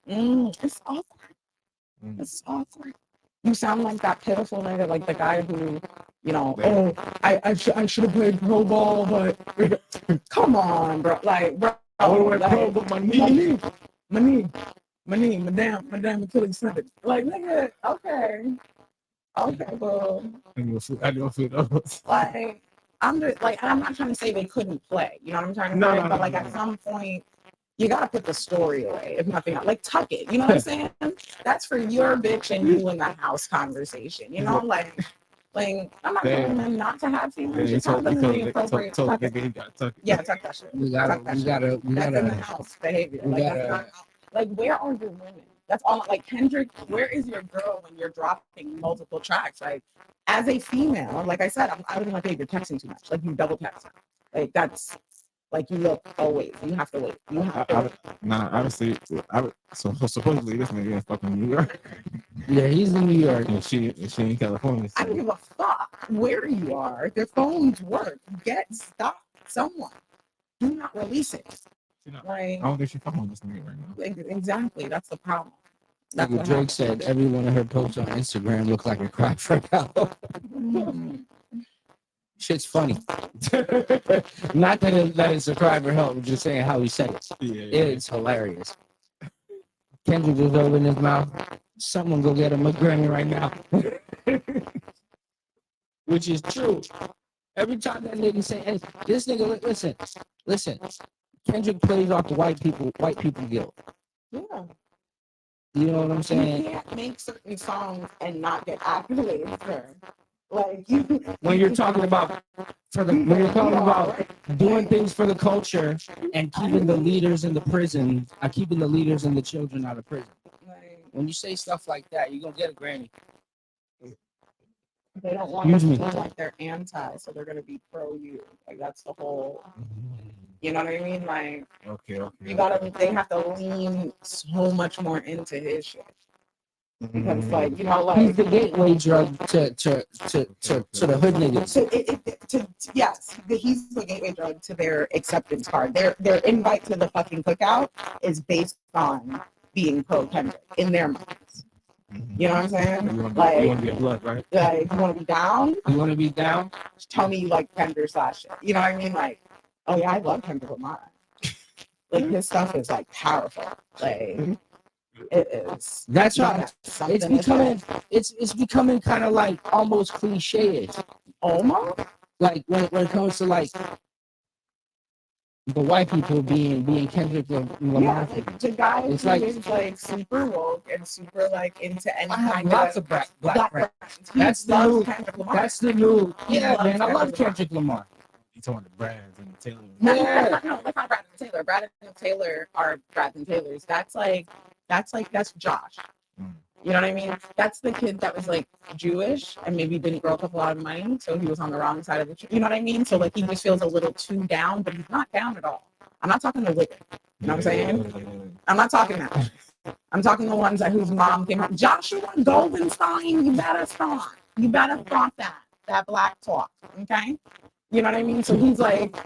It's awkward. It's awkward. You sound like that pitiful nigga, like the guy who, oh, I should have played pro ball, but come on, bro. Like, bro, I would have went pro, but my knee, madame Achilles tendon. Like, nigga, okay, bro. I don't feel those. Like, I'm just like, I'm not trying to say they couldn't play. You know what I'm trying to say? But like, at some point, you gotta put the story away, if nothing else. Like, tuck it. You know what I'm saying? That's for your bitch and you in the house conversation. You know, like I'm not telling them not to have feelings. Just tell them to be appropriate. Tuck that shit. We gotta. That's in the house behavior. Like, where are your women? That's all. Like, Kendrick, where is your girl when you're dropping multiple tracks? Like, as a female, like I said, I was like, hey, you're texting too much. Like, you double text. Like, that's. Like, you look, wait, you have to wait. You have to. Obviously, so supposedly this nigga is fucking New York. Yeah, he's in New York. And she in California. So. I don't give a fuck where you are. Their phones work. Stop someone. Do not release it. Like, I don't think she's fucking this nigga right now. Exactly. That's the problem. That's what Drake said. Every one of her posts on Instagram looked like a cry for help. Shit's funny. Not that it's a cry for help. I'm just saying how he said it. Yeah. It's hilarious. Kendrick just opened his mouth. Someone go get him a Grammy right now. Which is true. Every time that nigga say, hey, this nigga, listen. Kendrick plays off the white people guilt. Yeah. You know what I'm saying? You can't make certain songs and not get accolades for. Like when you're talking about doing things for the culture and keeping the leaders in the prison, keeping the leaders and the children out of prison. When you say stuff like that, you're gonna get a Grammy. They don't want to feel like they're anti, so they're gonna be pro you. Like that's the whole. You know what I mean? Like okay. They have to lean so much more into his shit. Because he's the gateway drug to the hood niggas. Yes, he's the gateway drug to their acceptance card. Their invite to the fucking cookout is based on being pro Kendrick in their minds. You know what I'm saying? You want to be a blood, right? Like, you want to be down? You want to be down? Just tell me you like Kendrick shit. You know what I mean? Like, oh yeah, I love Kendrick Lamar. Like his stuff is like powerful. Like. It is. That's right. It's becoming kind of like almost cliche. Almost like when it comes to like the white people being Kendrick Lamar. Yeah, like the guy it's is like super woke and super like into any kind lots of black friends. That's the new. Yeah, man, I love Kendrick Lamar. You talking about the Brads and the Taylors? No, that's not Brad and Taylor. Brad and Taylor are Brad and Taylors. That's Josh. You know what I mean? That's the kid that was like Jewish and maybe didn't grow up with a lot of money, so he was on the wrong side of the tree. You know what I mean? So like he just feels a little too down, but he's not down at all. I'm not talking to Wicked. You know what I'm saying? I'm not talking that. I'm talking the ones whose mom came up. Joshua Goldenstein, you better stop. You better stop that black talk. Okay? You know what I mean? So he's like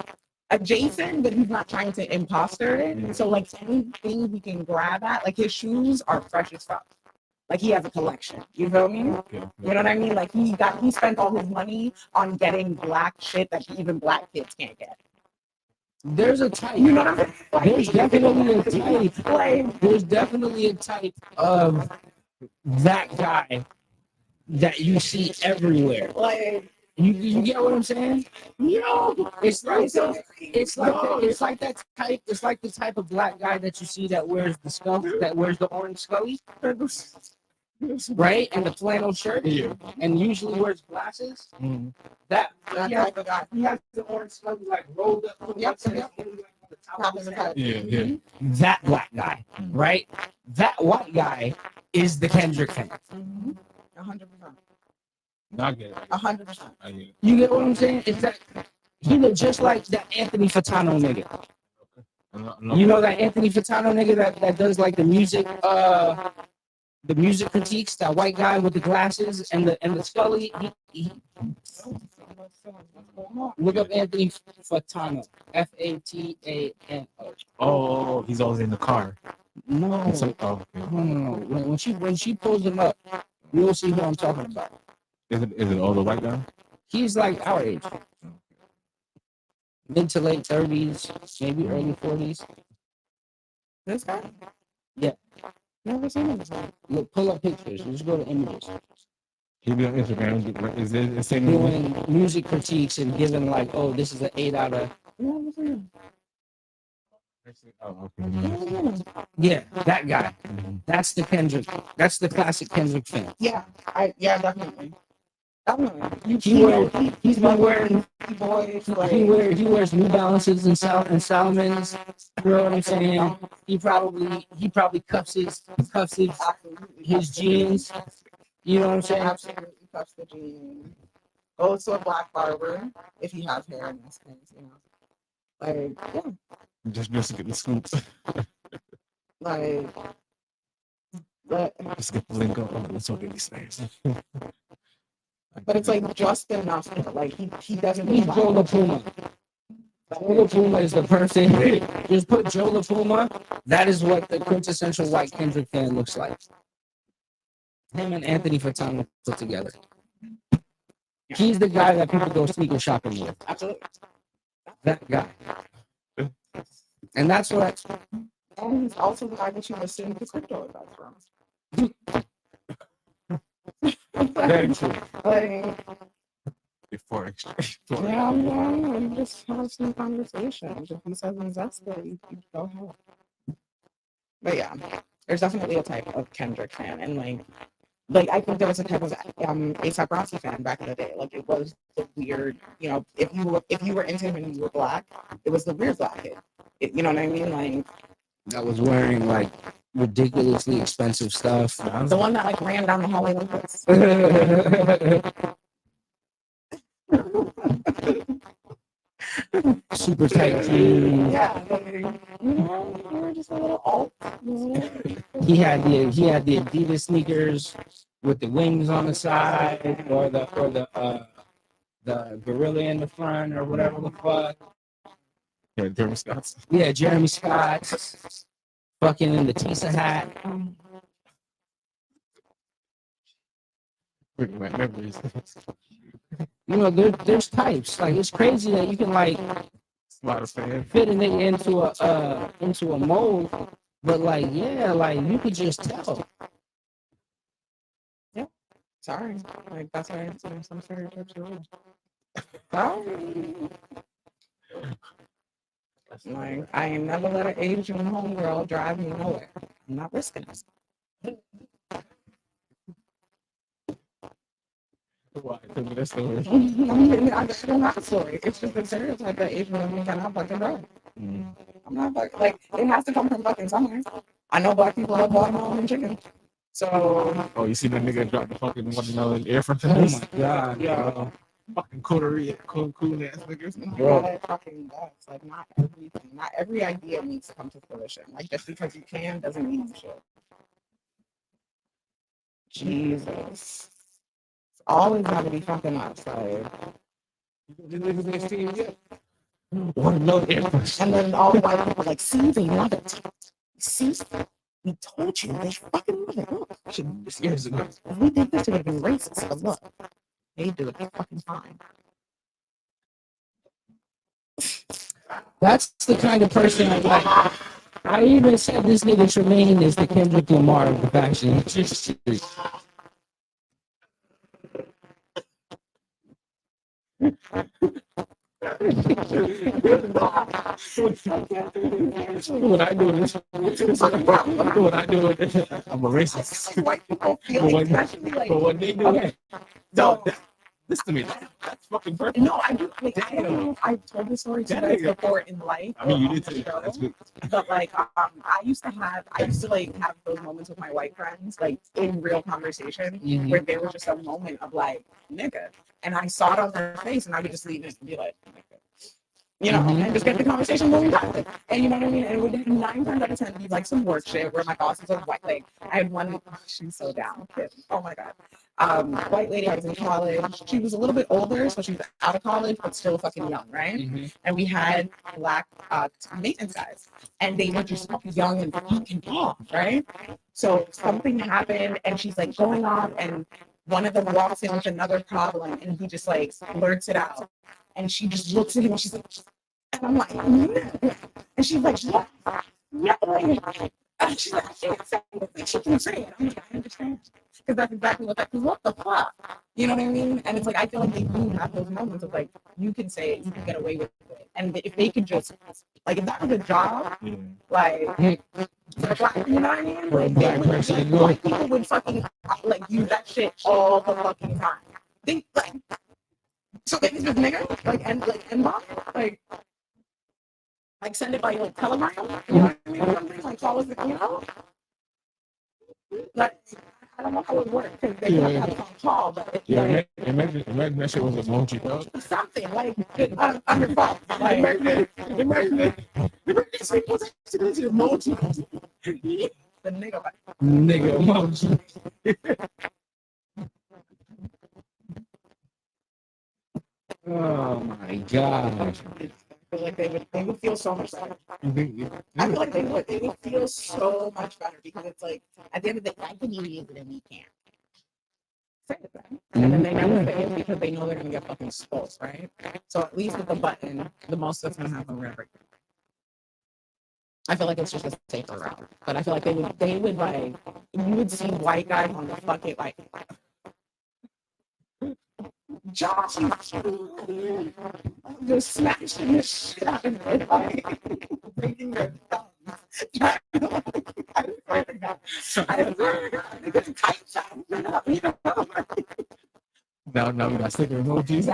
adjacent, but he's not trying to imposter it. So like anything he can grab at, like his shoes are fresh as fuck. Like he has a collection. You feel me? You know what I mean? Like he spent all his money on getting black shit that even black kids can't get. There's a type. You know what I mean? Like, there's definitely a type. Like, there's definitely a type of that guy that you see everywhere. Like you get what I'm saying? Yo, it's like that type. It's like the type of black guy that you see that wears the orange Scully, right? And the flannel shirt, and usually wears glasses. That he has the orange Scully like rolled up. On the Yeah. That black guy, right? That white guy is the Kendrick fan. 100%. Not good. 100%. You get what I'm saying? Is that he look just like that Anthony Furtado nigga. You know that Anthony Furtado nigga that does like the music critiques, that white guy with the glasses and the Scully. Look up Anthony Furtado. Fatano. Oh, he's always in the car. No. Oh, okay. No. When she pulls him up, you'll see who I'm talking about. Is it all the white guy? He's like our age. Mid to late 30s, maybe early 40s. This guy? Yeah. Never seen him before. Look, pull up pictures. Just go to images. He be on Instagram. Is it same Doing music critiques and giving like, oh, this is an 8 out of. Never seen him. Oh, okay. Yeah, that guy. That's the Kendrick. That's the classic Kendrick fan. Yeah, definitely. Definitely. He's been wearing. Boys, He wears New Balances and Salomons. You know what I'm saying? He probably cuffs his jeans. You know what I'm saying? Absolutely cuffs the jeans. Goes to a black barber if he has hair in this case, you know. Like, yeah. Just to get the scoops. Like, but Just get the link up. That's what it is. But it's like just enough. Like he doesn't. He's Joe LaPuma. Joe LaPuma is the person. Just put Joe LaPuma. That is what the quintessential white Kendrick fan looks like. Him and Anthony Furtado put together. He's the guy that people go sneaker shopping with. Absolutely. That guy. And that's what. And he's also the guy that you listen to crypto advice from. Very true. Like, Before exchange. yeah, you just have some conversations. If he says invest it, you go ahead. But yeah, there's definitely a type of Kendrick fan, and like I think there was a type of A$AP Rocky fan back in the day. Like it was the weird, you know, if you were into him and you were black, it was the weird black kid. You know what I mean? Like that was wearing like ridiculously expensive stuff. The one that like ran down the hallway like this. Super tight jeans. Yeah, you were just a little alt. He had the Adidas sneakers with the wings on the side, or the gorilla in the front, or whatever the fuck. Yeah, Jeremy Scott's. Yeah, Jeremy Scott's. Fucking in the Tisa hat. Bringing back memories. You know, there's types. Like it's crazy that you can like fit a nigga into a mold, but like yeah, like you could just tell. Yeah. Sorry. Like that's why some stereotypes are real. Sorry. Like I ain't never let an Asian homegirl drive me nowhere. I'm not risking it. Why? Tell me that story. I don't have a story. It's just a stereotype that Asian women cannot fucking drive. I'm not fucking, like it has to come from fucking somewhere. I know black people love watermelon and chicken. So oh, you see that nigga drop the fucking watermelon air from Oh my god, yeah. Fucking cool ass niggas. Bro, fucking does. Like not everything, not every idea needs to come to fruition. Like just because you can doesn't mean you should. Jesus. It's always gotta be fucking us. Like Watermelon air. and then all the white people like, see, they love it. See, we told you they fucking love it. Look, Years ago. if we did this, it would have been racist. But look, they do it fucking fine. that's the kind of person I like. I even said this nigga Tremaine is the Kendrick Lamar of the fashion industry. What I do this. What I do this. I'm a racist. White people feel especially like But what they do. okay. So Listen to me. That's fucking perfect. No, I do. Like, I don't know if I've told this story to you guys before in life. I mean, you did say that. But like, I used to like have those moments with my white friends, like in real conversation, where there was just a moment of like, nigga, and I saw it on their face, and I would just leave it and be like, nigga. You know, and just get the conversation moving. And you know what I mean? And it would 9 times out of 10 be like some work shit where my boss is a white, like, I had one, she's so down. Oh my God. White lady, I was in college. She was a little bit older, so she was out of college, but still fucking young, right? And we had black maintenance guys, and they were just young and fucking off, right? So something happened, and she's like going off, and one of them walks in with another problem, and he just like blurts it out. And she just looks at him and she's like, and I'm like, yeah. And she's like, yeah. And she's like, I can't say it. She can say it. I'm like, I understand. Because that's exactly what because what the fuck? You know what I mean? And it's like, I feel like they do have those moments of like, you can say it, you can get away with it. And if they could just, like, if that was a job, like, you know what I mean? Like, white people would fucking, like, use that shit all the fucking time. They, like, so they just nigga, like send it by like telegram, you know what I mean? Something like call us, you know? Like, I don't know how it works because they don't have to call, but imagine that shit was an emoji, bro. Something like on your phone. Like, imagine it was actually emoji. The nigga emoji. Oh my God. I feel like they would feel so much better. I feel like they would feel so much better because it's like at the end of the day, I can use it and we can't. And then they never say it because they know they're gonna get fucking exposed, right? So at least with the button, the most that's gonna happen whatever. I feel like it's just a safer route. But I feel like they would like you would see white guys on the fucking like Josh, just smashing the shit out of it, like breaking their thumbs. I swear to God. Now we got sticker emojis.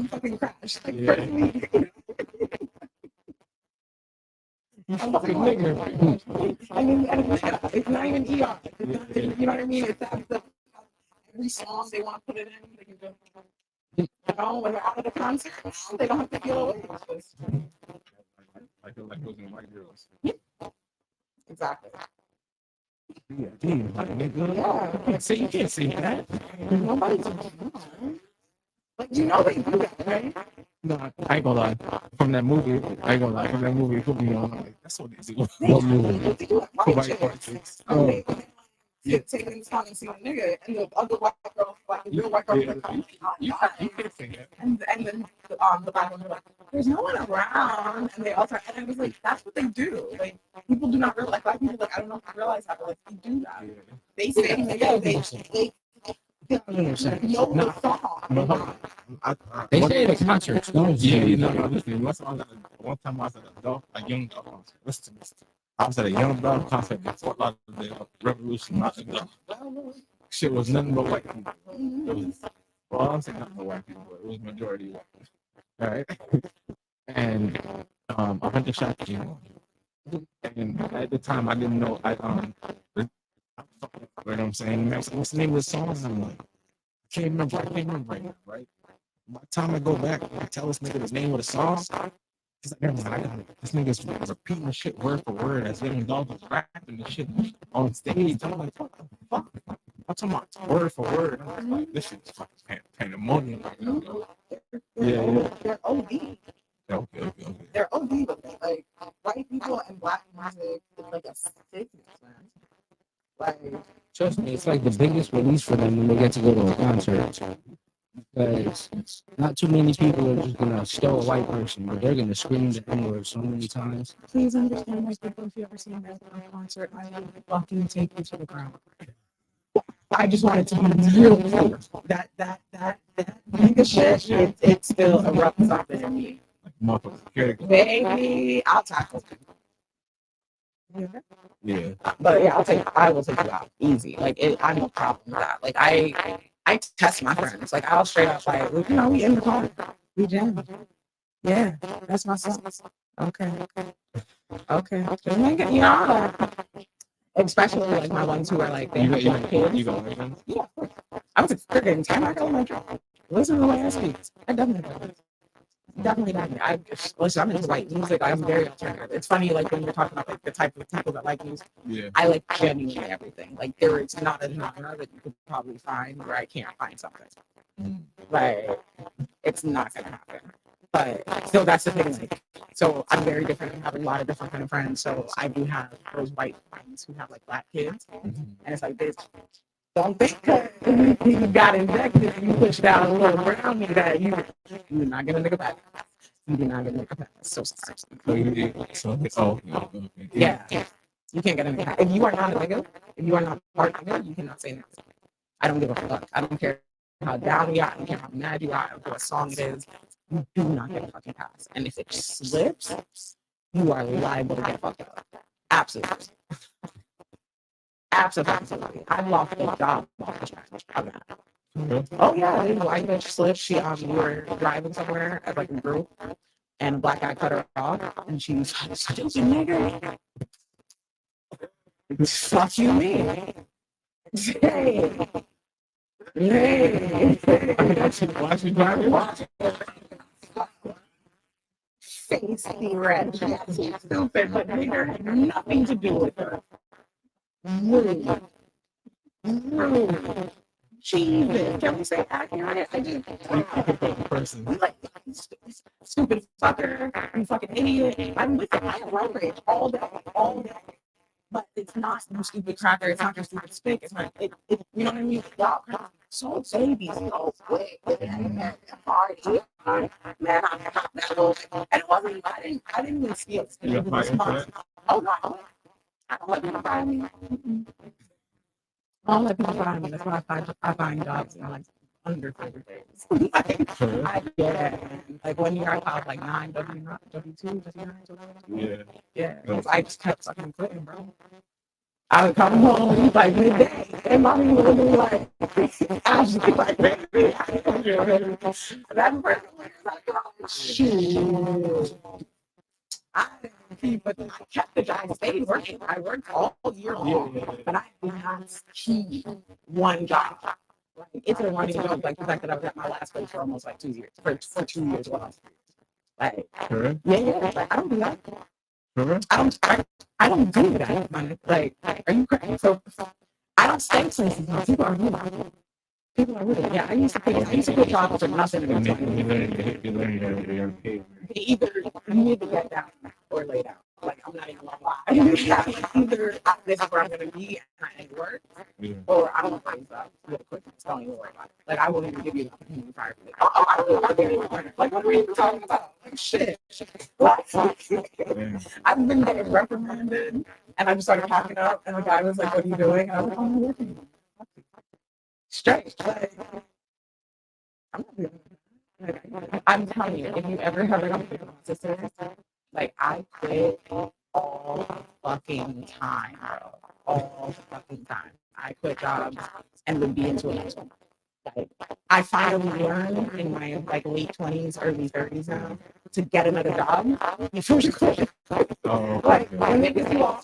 Fucking crash. Like, yeah. I mean, it's not even ER. You know what I mean? It's every song they want to put it in, they can do. You know, when they're out of the concert, they don't have to feel away. I feel like those are white girls. Exactly. Yeah, damn, like, nigga. Yeah. You can't say that. Nobody's like, you know they do that, right? No, I ain't gonna lie. From that movie, it put me on. Like, that's what they do. What movie? They do it. White chicks. Oh. Taking this time and see a nigga, and the other white girl, like the real white girl, like, oh my God. You can't say that. And then the black ones were like, there's no one around, and they all start, and I was like, that's what they do. Like, people do not realize, like, black people, like, I don't know if you realize that, but like, they do that. They say nigga, they know the song. They say it at concerts. No, listen. One time I was at a young adult concert. Listen. I was at a young adult concert before a lot of the revolution. Shit was nothing but white people. It was, well, I'm saying not the white people, but it was majority white. All right. And 100 shots came on. And at the time, I didn't know. You know what I'm saying? What's the name of the song? And I'm like, I can't remember right now, right? By the time I go back and tell this nigga the name of the song, he's like, never mind, I got it. This nigga's repeating the shit word for word as young dog was rapping the shit on stage. I'm like, what the fuck? I'm talking about word for word. I'm like, this shit's fucking pandemonium. Yeah. They're OD. Okay. They're OD with it. Like, white people and black music is like a sickness, man. Like, trust me, it's like the biggest release for them when they get to go to a concert. Because not too many people are just gonna stow a white person, but they're gonna scream the N-word so many times. Please understand, my people, if you ever see me at a concert, I will fucking take you to the ground. I just wanted to be real clear. That nigga shit, it's still a rough something in me. Baby, I'll tackle you. Yeah. But yeah, I will take you out easy. Like, I have no problem with that. Like, I I test my friends. Like I'll straight up like, well, you know, we in the car, we jam. Yeah, that's my song. Okay. You know, especially like my ones who are like they have young kids. You got friends? Yeah, I was a freaking 10 elementary. Listen to the way I speak. I definitely. I listen. I'm into white music. I'm very alternative. It's funny, like when you're talking about like the type of people that like music. Yeah. I like genuinely everything. Like there is not a genre that you could probably find where I can't find something. Like it's not gonna happen. But still, that's the thing. Like, so I'm very different. I have a lot of different kind of friends. So I do have those white friends who have like black kids, and it's like this. Don't think that you got injected and you push down a little brownie that you're not gonna nigga back. You do not get a nigga back. So sorry. Yeah. You can't get a nigga back. If you are not a nigga, if you are not part of it, you cannot say nothing. I don't give a fuck. I don't care how down you are. I don't care how mad you are. I don't care what song it is. You do not get a fucking pass. And if it slips, you are liable to get fucked up. Absolutely. Absolutely. I lost a job off the track of that. Oh yeah, a white bitch slipped. We were driving somewhere as like a group, and a black guy cut her off, and she was like, "Stupid nigga." Fuck you, me. Hey. Why she driving? Face the red. She's stupid, but nigger had nothing to do with her. Rude. Jesus, can we say accurate? I just person. Like stupid fucker, you fucking idiot. I'm with it. I have road rage all day. But it's not your stupid cracker. It's not your stupid stick. It's not. You know what I mean? Y'all so babies so quick. Party, man. I got that little, and it wasn't even. I didn't even feel it. Oh no. I don't let people find me. I don't let people find me. That's why I find jobs in like under 30 days. I get it. Like 1 year I filed like 9 W2, yeah. I just kept fucking quitting, bro. I would come home like midday, and mommy would be like, I was like, baby, that person was shoot. I kept the job, stayed working. I worked all year long, but I did not keep one job. Like, it's a running joke, like the fact that I was at my last place for almost like 2 years, for 2 years. Like, yeah, like I don't do that. I don't do that, man. Like, are you crazy? So I don't stay places. People are rude. Yeah, I used to quit jobs for nothing. Either you need to get down or lay down. Like, I'm not even gonna lie. Either this is where I'm gonna be and I ain't work, or I'm gonna find stuff real quick. Don't even worry about it. Like, I won't even give you the opportunity prior to it. I don't even like, what are we even talking about? Like, shit. I've been getting reprimanded, and I just started packing up, and the guy was like, "What are you doing?" And I was like, "I'm working." Straight. Like, I'm not doing it. I'm telling you, if you ever have it on my sister, like I quit all fucking time, bro. All fucking time. I quit jobs and would be into another one. Like, I finally learned in my like late 20s, early 30s now to get another job before you quit. Like when niggas do all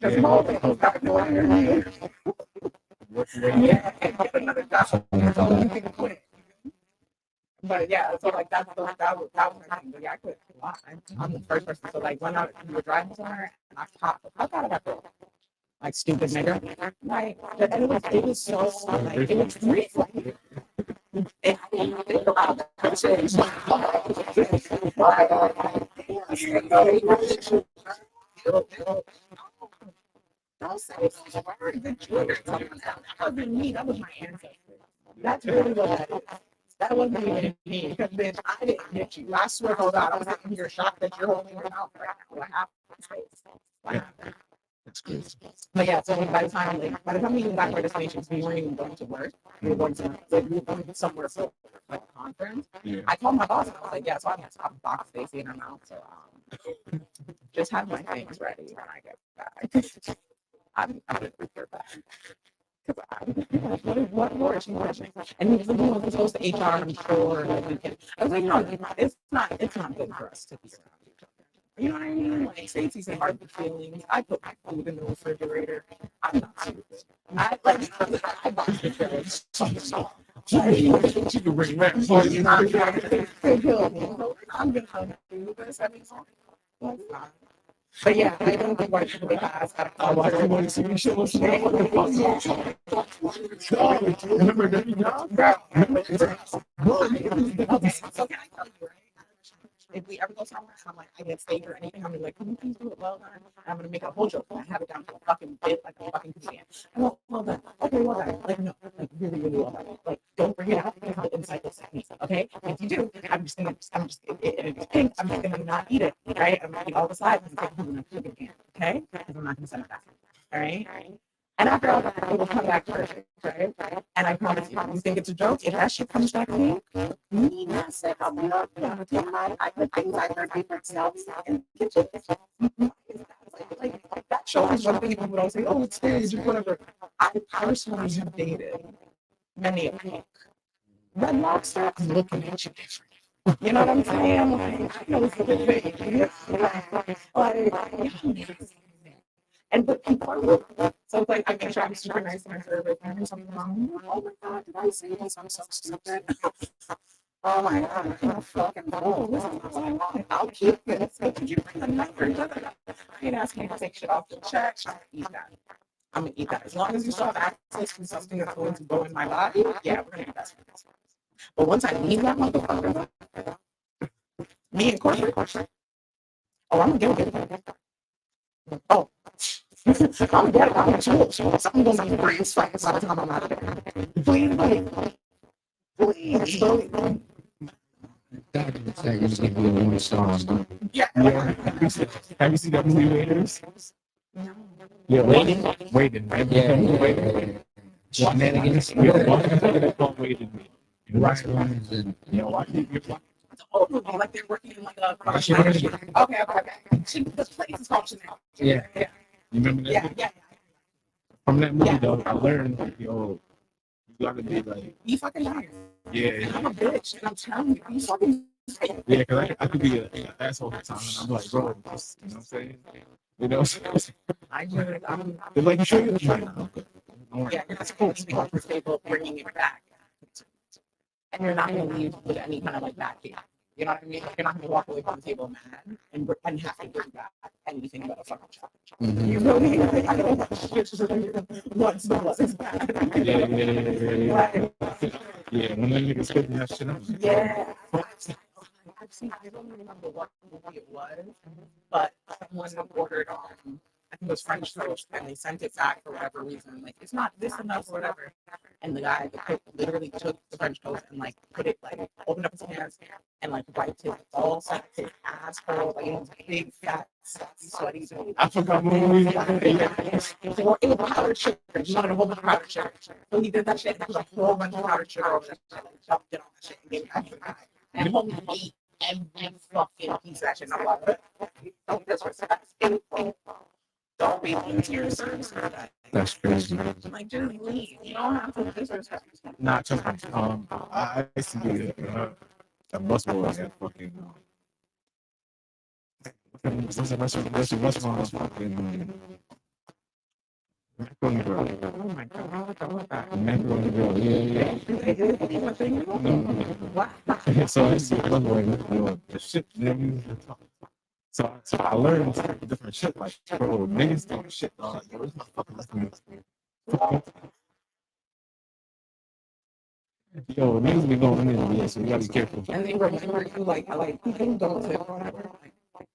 just hold it, start doing it. Yeah, and get another job so you can quit. But yeah, so like that was my thing. But yeah, I quit a lot. I'm the first person. So like when we were driving somewhere and I popped the fuck out of that girl. Like stupid nigga. Like it was so like it was reflex. And I didn't think about that shit. Don't say those words that trigger someone else. That wasn't me. That was my ancestors. That's really what that is. That wasn't even me. Because, bitch, I didn't hit you. I swear to God, I was sitting here shocked that you're holding your mouth right now. What happened? That's crazy. But yeah, so by the time we got to our destinations, we weren't even going to work. We were going somewhere for like a conference. Yeah. I called my boss and I was like, yeah, so I'm gonna stop box Stacy in her mouth. So just have my things ready when I get back. I'm gonna prepare back. What more? She's watching. And he was like, no, it's supposed to HR, I'm sure. I was like, no, it's not good for us to be around each other. You know what I mean? Like, Stacey's in hard feelings. I put my food in the refrigerator. I'm not stupid. I box the fridge. You can bring back for you. I'm gonna do this. I mean, that's fine. But yeah, I don't think white people guys got I watch too much TV shows. Remember that? So can I tell you, right? If we ever go somewhere and I'm like, I get steak or anything, I'm gonna be like, can you please do it well done? I'm gonna make a whole joke and I have it down to a fucking bit, like a fucking comedian. Well done. Okay, well done. Like, no, like really, really well done. Like, don't bring it out because the inside looks like me. Okay? If you do, it's pink, I'm just gonna not eat it, right? I'm gonna eat all the sides and take it in a food again, okay? Because I'm not gonna send it back. All right? And after all that, it will come back perfect, right? And I promise you think it's a joke? If that shit comes back pink, me not sick, I'll be up. I put things I heard myself in the kitchen. Like that shows one thing people don't say, oh, it's staged or whatever. I personally have dated many of them. Red Lobster is looking at you different. You know what I'm saying? Like, I know it's a good thing. And but people are looking. So it's like I make sure I'm super nice to my service. And I'm something wrong. Oh my god, did I say this? I'm so stupid. Oh my god, I'm fucking cool. This is not what I want. I'll keep this. So could you bring the number? I ain't asking you to take shit off the check. I'm gonna eat that. I'm gonna eat that. As long as you still have access to something that's going to go in my body, yeah, we're gonna do that. But once I leave that motherfucker, me and corporate, oh, I'm gonna get it. Oh. I'm gonna get it. Something gonna be brains fucking by the time I'm out of there. Please. That is gonna be a one song. Yeah. Have you seen that movie Waiters? No. Yeah, waiting. Yeah. Shenanigans. Waiting. Restaurants and Oh, like they're working in like a. Okay. The place is called Chanel. yeah. You remember that? Yeah. From that movie, though, I learned, like, yo, you gotta be like, You fucking liar. yeah, And I'm a bitch, and I'm telling you, you fucking. yeah, because I could be an asshole at times, and I'm like, bro, just, you know what I'm saying? You know what I'm saying? I do it. They're like, you sure you're trying to? Yeah, you're not going to be comfortable bringing it back, and you're not going to leave with any kind of like back here. You know what I mean? You're not going to walk away from the table mad and have to bring back anything but a fucking challenge. You know what I mean? I don't know. Once the blessings back. Yeah, when that nigga spit that shit out. Yeah. I've seen, I don't remember what movie it was, but someone ordered I think it was French toast, and they sent it back for whatever reason. Like, it's not this enough or whatever. And the guy, the cook, literally took the French toast and like put it, like opened up his hands and like wiped his balls, like his asshole, like it was big, fat, sweaty. I forgot my movie. It was powdered sugar. He wanted a whole bunch of powdered sugar. So he did that shit. There was a whole bunch of powdered sugar over that shit. Like, dumped it on that shit and gave it back to the guy. And homie ate every fucking piece of that shit. And I'm like, don't disrespect. Don't be late to your service. That's crazy. Like, just leave. You don't have to disrespect. Not too much. I used to be a busboy at fucking. What's the restaurant? Fucking. Macaroni Grill. Oh my god. Macaroni Grill. Yeah. Wow. So I used to be a busboy. The shit never used to talk. So I learned different shit, like, bro, niggas talk shit, dog. Like, where's my fucking listening? Yo, niggas be going in there, yeah, so you gotta be careful. And then remember, you like people don't tip or whatever. Like,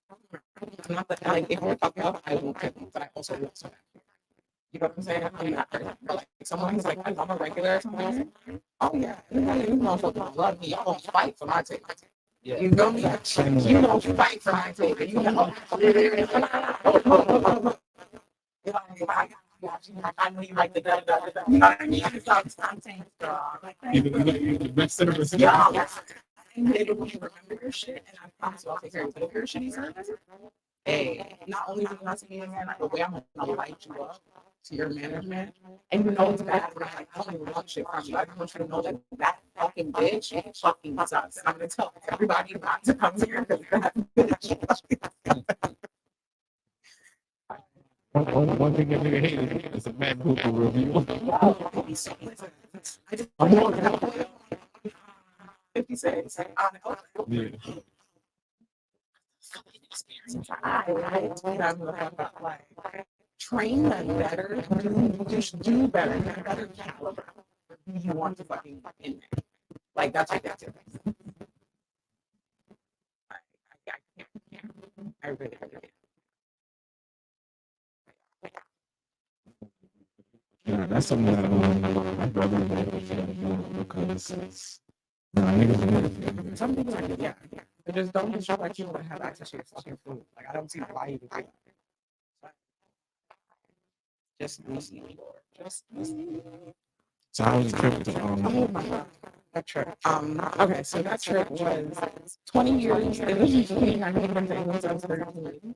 not that, like, if we're talking about, I won't tip, but I also will tip. You know what I'm saying? I'm not person. But like someone who's like, I'm a regular or something. Oh yeah, you motherfuckers love me. Y'all don't fight for my table. Yeah. You know me? You don't fight for my table. You know. I know you like the da. You know what I mean? It's all spontaneous, dog. Like, You're the best service. Yeah. And they don't remember your shit, and I promise you I'll take care of it. But if you're a shitty service, hey, not only will you not see me again, the way I'm gonna light you up. to your management, and you know it's bad, and I'm like, I don't even want shit from you. I just want you to know that that fucking bitch fucking sucks. And I'm gonna tell everybody not to come here because that bitch. One thing that nigga hate is a man Cooper review. I just want 50 cents. Yeah. Like, train them better, do better, get better caliber. You want to fucking in there. Like, that's what that's it. I really. Yeah, that's something that my brother because niggas. Some people are, yeah. But just don't disrespect you want to have access to your fucking food. Like, I don't see why you would do that. Just listen. So how was the trip to oh my God. That trip. Okay, so that trip was 20 years in the beginning. I moved to England since I was 13.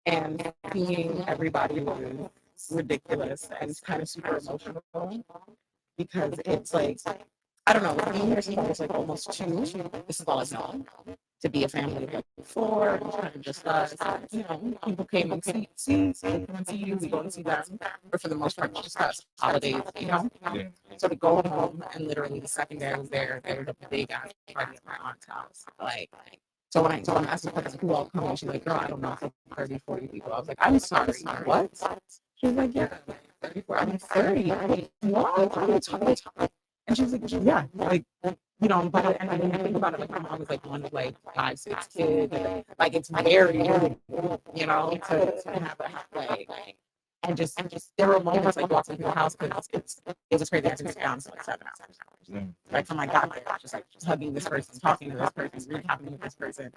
And seeing everybody was ridiculous and it's kind of super emotional because it's like, I don't know, being here since I was like almost 2, this is all I've known. To be a family of like 4, kind of just us, you know, people came and see you, we go and see them, but for the most part, just us, holidays, you know? Yeah. So to go home and literally the second day I was there was a big ass party at my aunt's house. Like, so when I asked the person who all coming, she's like, girl, I don't know, it's like 30, 40 people. I was like, I'm sorry, what? She was like, yeah, 34. I'm like, 30. I'm like, what? What are you talking about? And she was like, yeah, like, you know, but and I didn't think about it. Like, my mom was like one of like 5, 6 kids. And, like, it's very, you know, to have a like, and just there were moments like walking through the house because it was crazy. I could sit down for like 7 hours. Yeah. Like, from my God, just hugging this person, talking to this person, recapping with this person.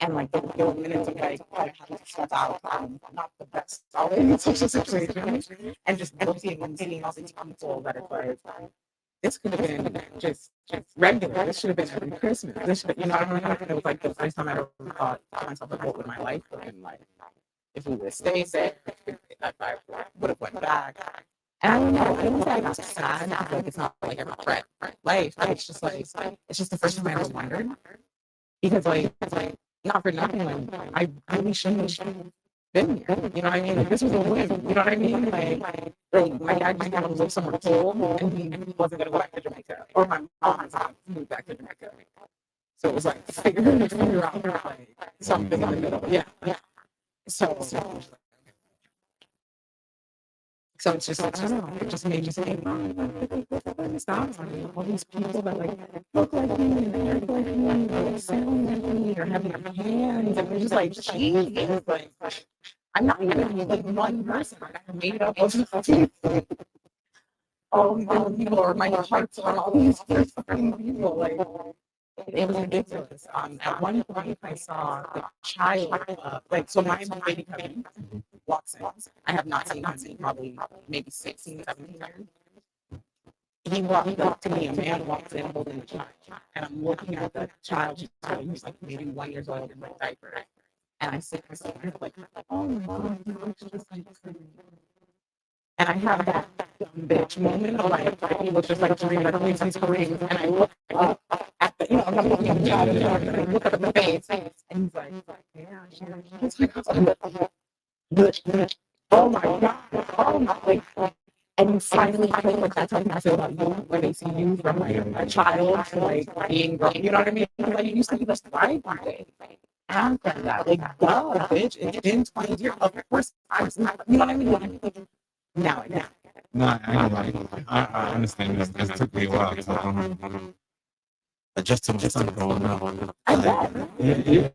And like there were minutes of like having to step out, not the best always in social situations, and just looking and seeing all these people that it's like, this could have been just regular. This should have been every Christmas. This should, you know, I remember it was like the first time I ever thought to myself, like, what would my life have been like if we would have stayed there, if I would have went back. And I don't know, I don't say I got sad, like it's not like I regret life, but it's just like, it's just the first time I ever wondered. Because like, not for nothing, like, I really shouldn't have been here. You know what I mean? Like, this was a win. You know what I mean? Like my dad just wanted to live somewhere cold, and he wasn't going to go back to Jamaica. Or my mom was going to move back to Jamaica. So it was like, figure out like, something in the middle. Yeah. So it's just like, I don't know, it just made me say, stop. All these people that like look like me and act like me or sound like me or have their hands, and we're just like, geez, like, I'm not even like one person. Like, I made up of all these other people, or my heart's on all these fucking people. Like, it was ridiculous. At one point, I saw the child, like, so my baby cousin walks in. I have not seen him in probably maybe 16, 17 years. He walked up to me, a man walks in holding a child, and I'm looking at the child, he's like maybe 1 year old in my diaper. And I sit there like, oh my God, he looks just like me. And I have that dumb bitch moment of like, he looks just like Kareem, like he's Kareem. And I look up at the, you know, I'm looking at the child, and I look up at the face, and he's like, yeah, he's like, oh my God, oh my God. And you finally feel like that's how people feel about you when they see you from like a child to like being grown. You know what I mean? Like, you used to be this white guy. After that, like, duh, bitch, it's been 20 years. Of course, I was not, you know what I mean? Like, now. No, I understand this. This took me a while to adjust to my son growing up. I bet. Yeah.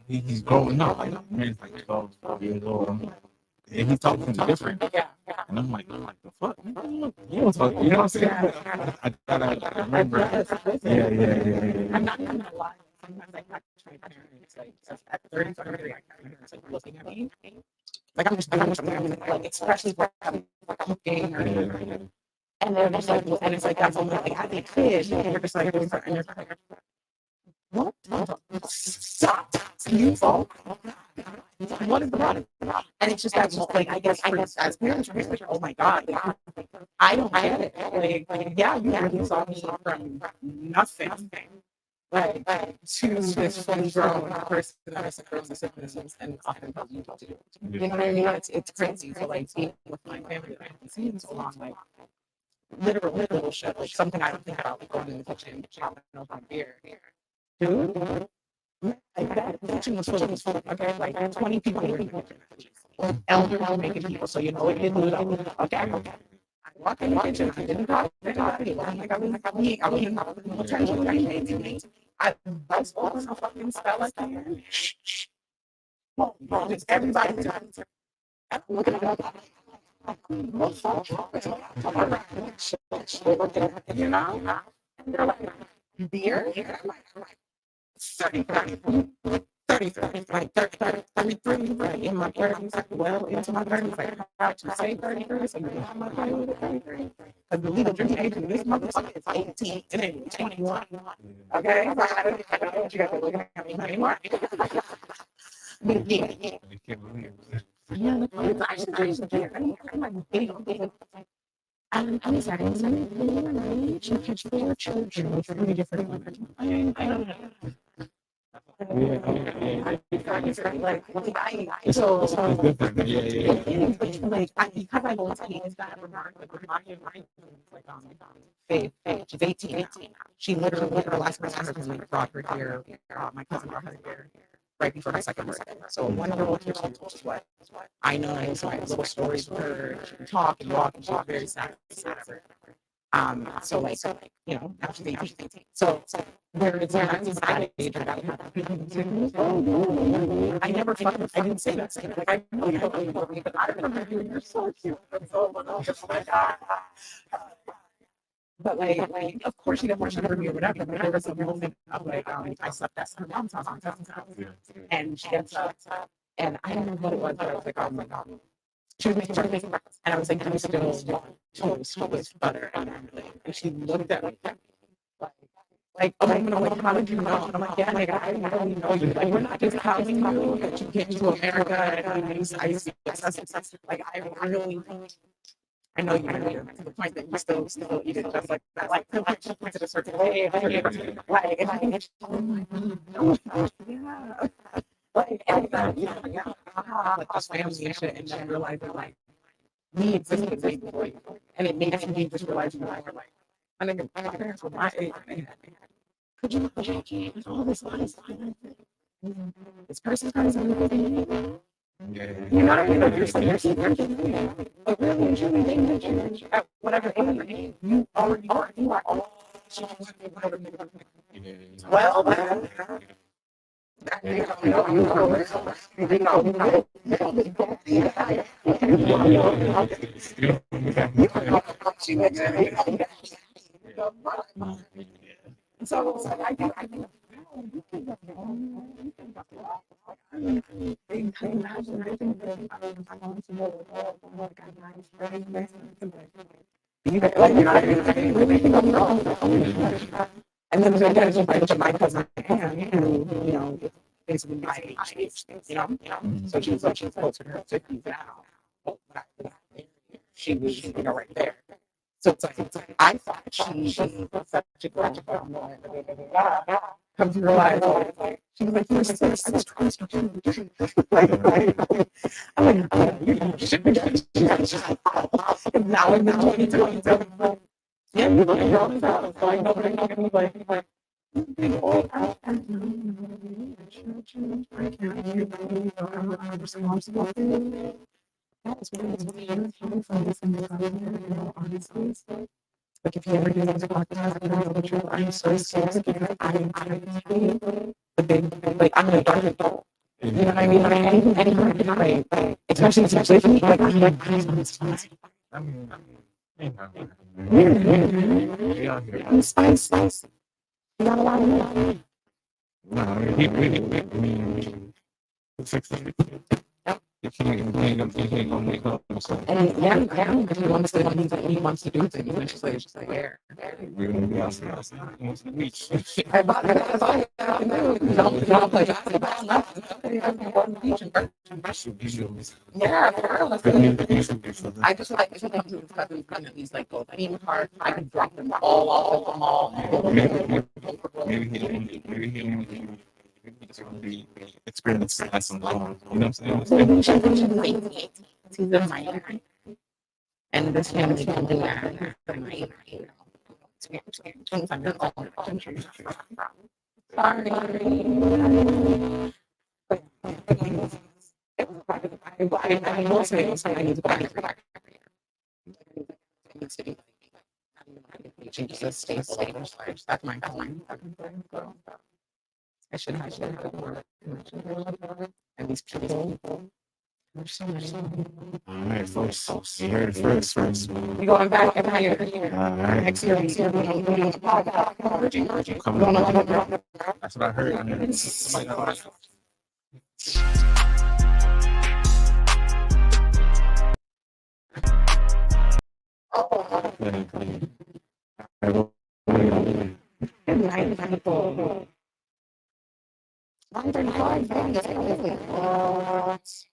He's growing up. Like, man's like 12 years old. And he's talking different. Yeah. And I'm like, the fuck? You know what I'm saying? I remember. Yeah. I'm not gonna lie. Sometimes I catch my parents, like, at 30, 40, like, my parents, like, looking at me. Like, I'm just doing something, like, especially for cooking or, and they're just like, and it's like, that's only like, as a kid, you're just like, doing something, and you're like, what? Stop. You fall. what is the problem? And it's just that, like, I guess as parents, we're like, oh my God, like, I don't get it. Like, yeah, you really saw me from nothing. Like to this fully grown person that has cirrhosis and often tells you what to do. You know what I mean? It's crazy. So like being with my family that I haven't seen in so long, like literal shit. Like something I don't think about, like going in the kitchen, chopping open beer. Dude, like that kitchen was full of okay, like 20 people were in the kitchen. Elderly making people, so you know it didn't lose up. Okay. I walked in the kitchen, I didn't talk to anyone. Like I was in the attention, right? I was on a fucking spell at the end. Just everybody looking at it. You know? And they're like, beer? I'm like 33, like 33, right? In my 30s, like, well, into my 30s, like, how to say 33, so you know how much I was at 33. Because the legal drinking age in this motherfucker is 18, and then 21. Okay? So I don't know what you guys are looking at me anymore. Yeah. Yeah, it's actually I'm like, big. I'm sorry, you catch 4 children with 3 different women. I don't know. So like because I was teens that remark like my Faith, she's 18. She literally her last semester because we brought her here. My cousin brought her here right before my second birthday. So 1 year old, 2 years old is what I know. So I have little stories with her. She can talk and walk, and she's very sad. So like you know, now she's 18. So where it's when I was that age, I got I never fucking I didn't say that. Like I really hope you love me, but I remember you. You're so cute. Oh my God. But like, of course she didn't want to remember me or whatever. But there was a moment of like, I slept at her mom's house, and she gets up, and I don't know what it was, but I was like, oh my God. She was making breakfast, and I was like, "Do you still want toast with butter and marmalade?" And she looked at me like, "Oh, I'm like, how did you know?" And I'm like, "Yeah, like I really know you. Like, we're not just telling you that you came to America and you use ice. Like, I really, I know you to the point that you still eat it just like that. Like, to a certain way. Like, and I get, oh my God, yeah." Like, like this family and shit, and then realize that like we existed way before you, and it makes me just realize you are like, I think my parents were my age. Could you imagine all this life? This person's you know what I mean? Like you're but really and truly, they met you at whatever age you already are. You are all. Well, man. So I think and then again, it's like my cousin Anne, who, you know, basically my age, you know. So she's closer to her 50s now. She was, you know, right there. So it's like I thought she was such a good come to realize, like, she was like, "You're 6." I was trying to I'm like, you should be done. And now in the 2020, yeah, you look at your own self. So I know what I'm talking about. Like, I'm responsible for it. That's really from this and honestly. Like if you ever do those podcasts, you know the truth. I'm so scared because I'm the big like I'm an adult. You know what I mean? Anything, like especially with me, like I'm like I'm spicy. You got a lot of money. No, You can't go make up. And yeah, if he wants to do things, it's just like where. We're gonna be outside on the beach. I bought that's all you have to do. Don't play basketball. Nothing. On the beach and yeah, for real. I just like to come to his cousin's gun at least like go team hard. I could drop them all off the mall. Maybe he just want to be experience has some long. You know what I'm saying? He's a minor. And this family can do that. Sorry. I will say I need to buy it back. It needs to be changes the staple. That's my point. I should have more. And these people. There's so much. All right, folks. You heard it first. We going back every year. All right. Next year, we're doing a podcast. Coming on. That's what I heard. Good night, people. 135.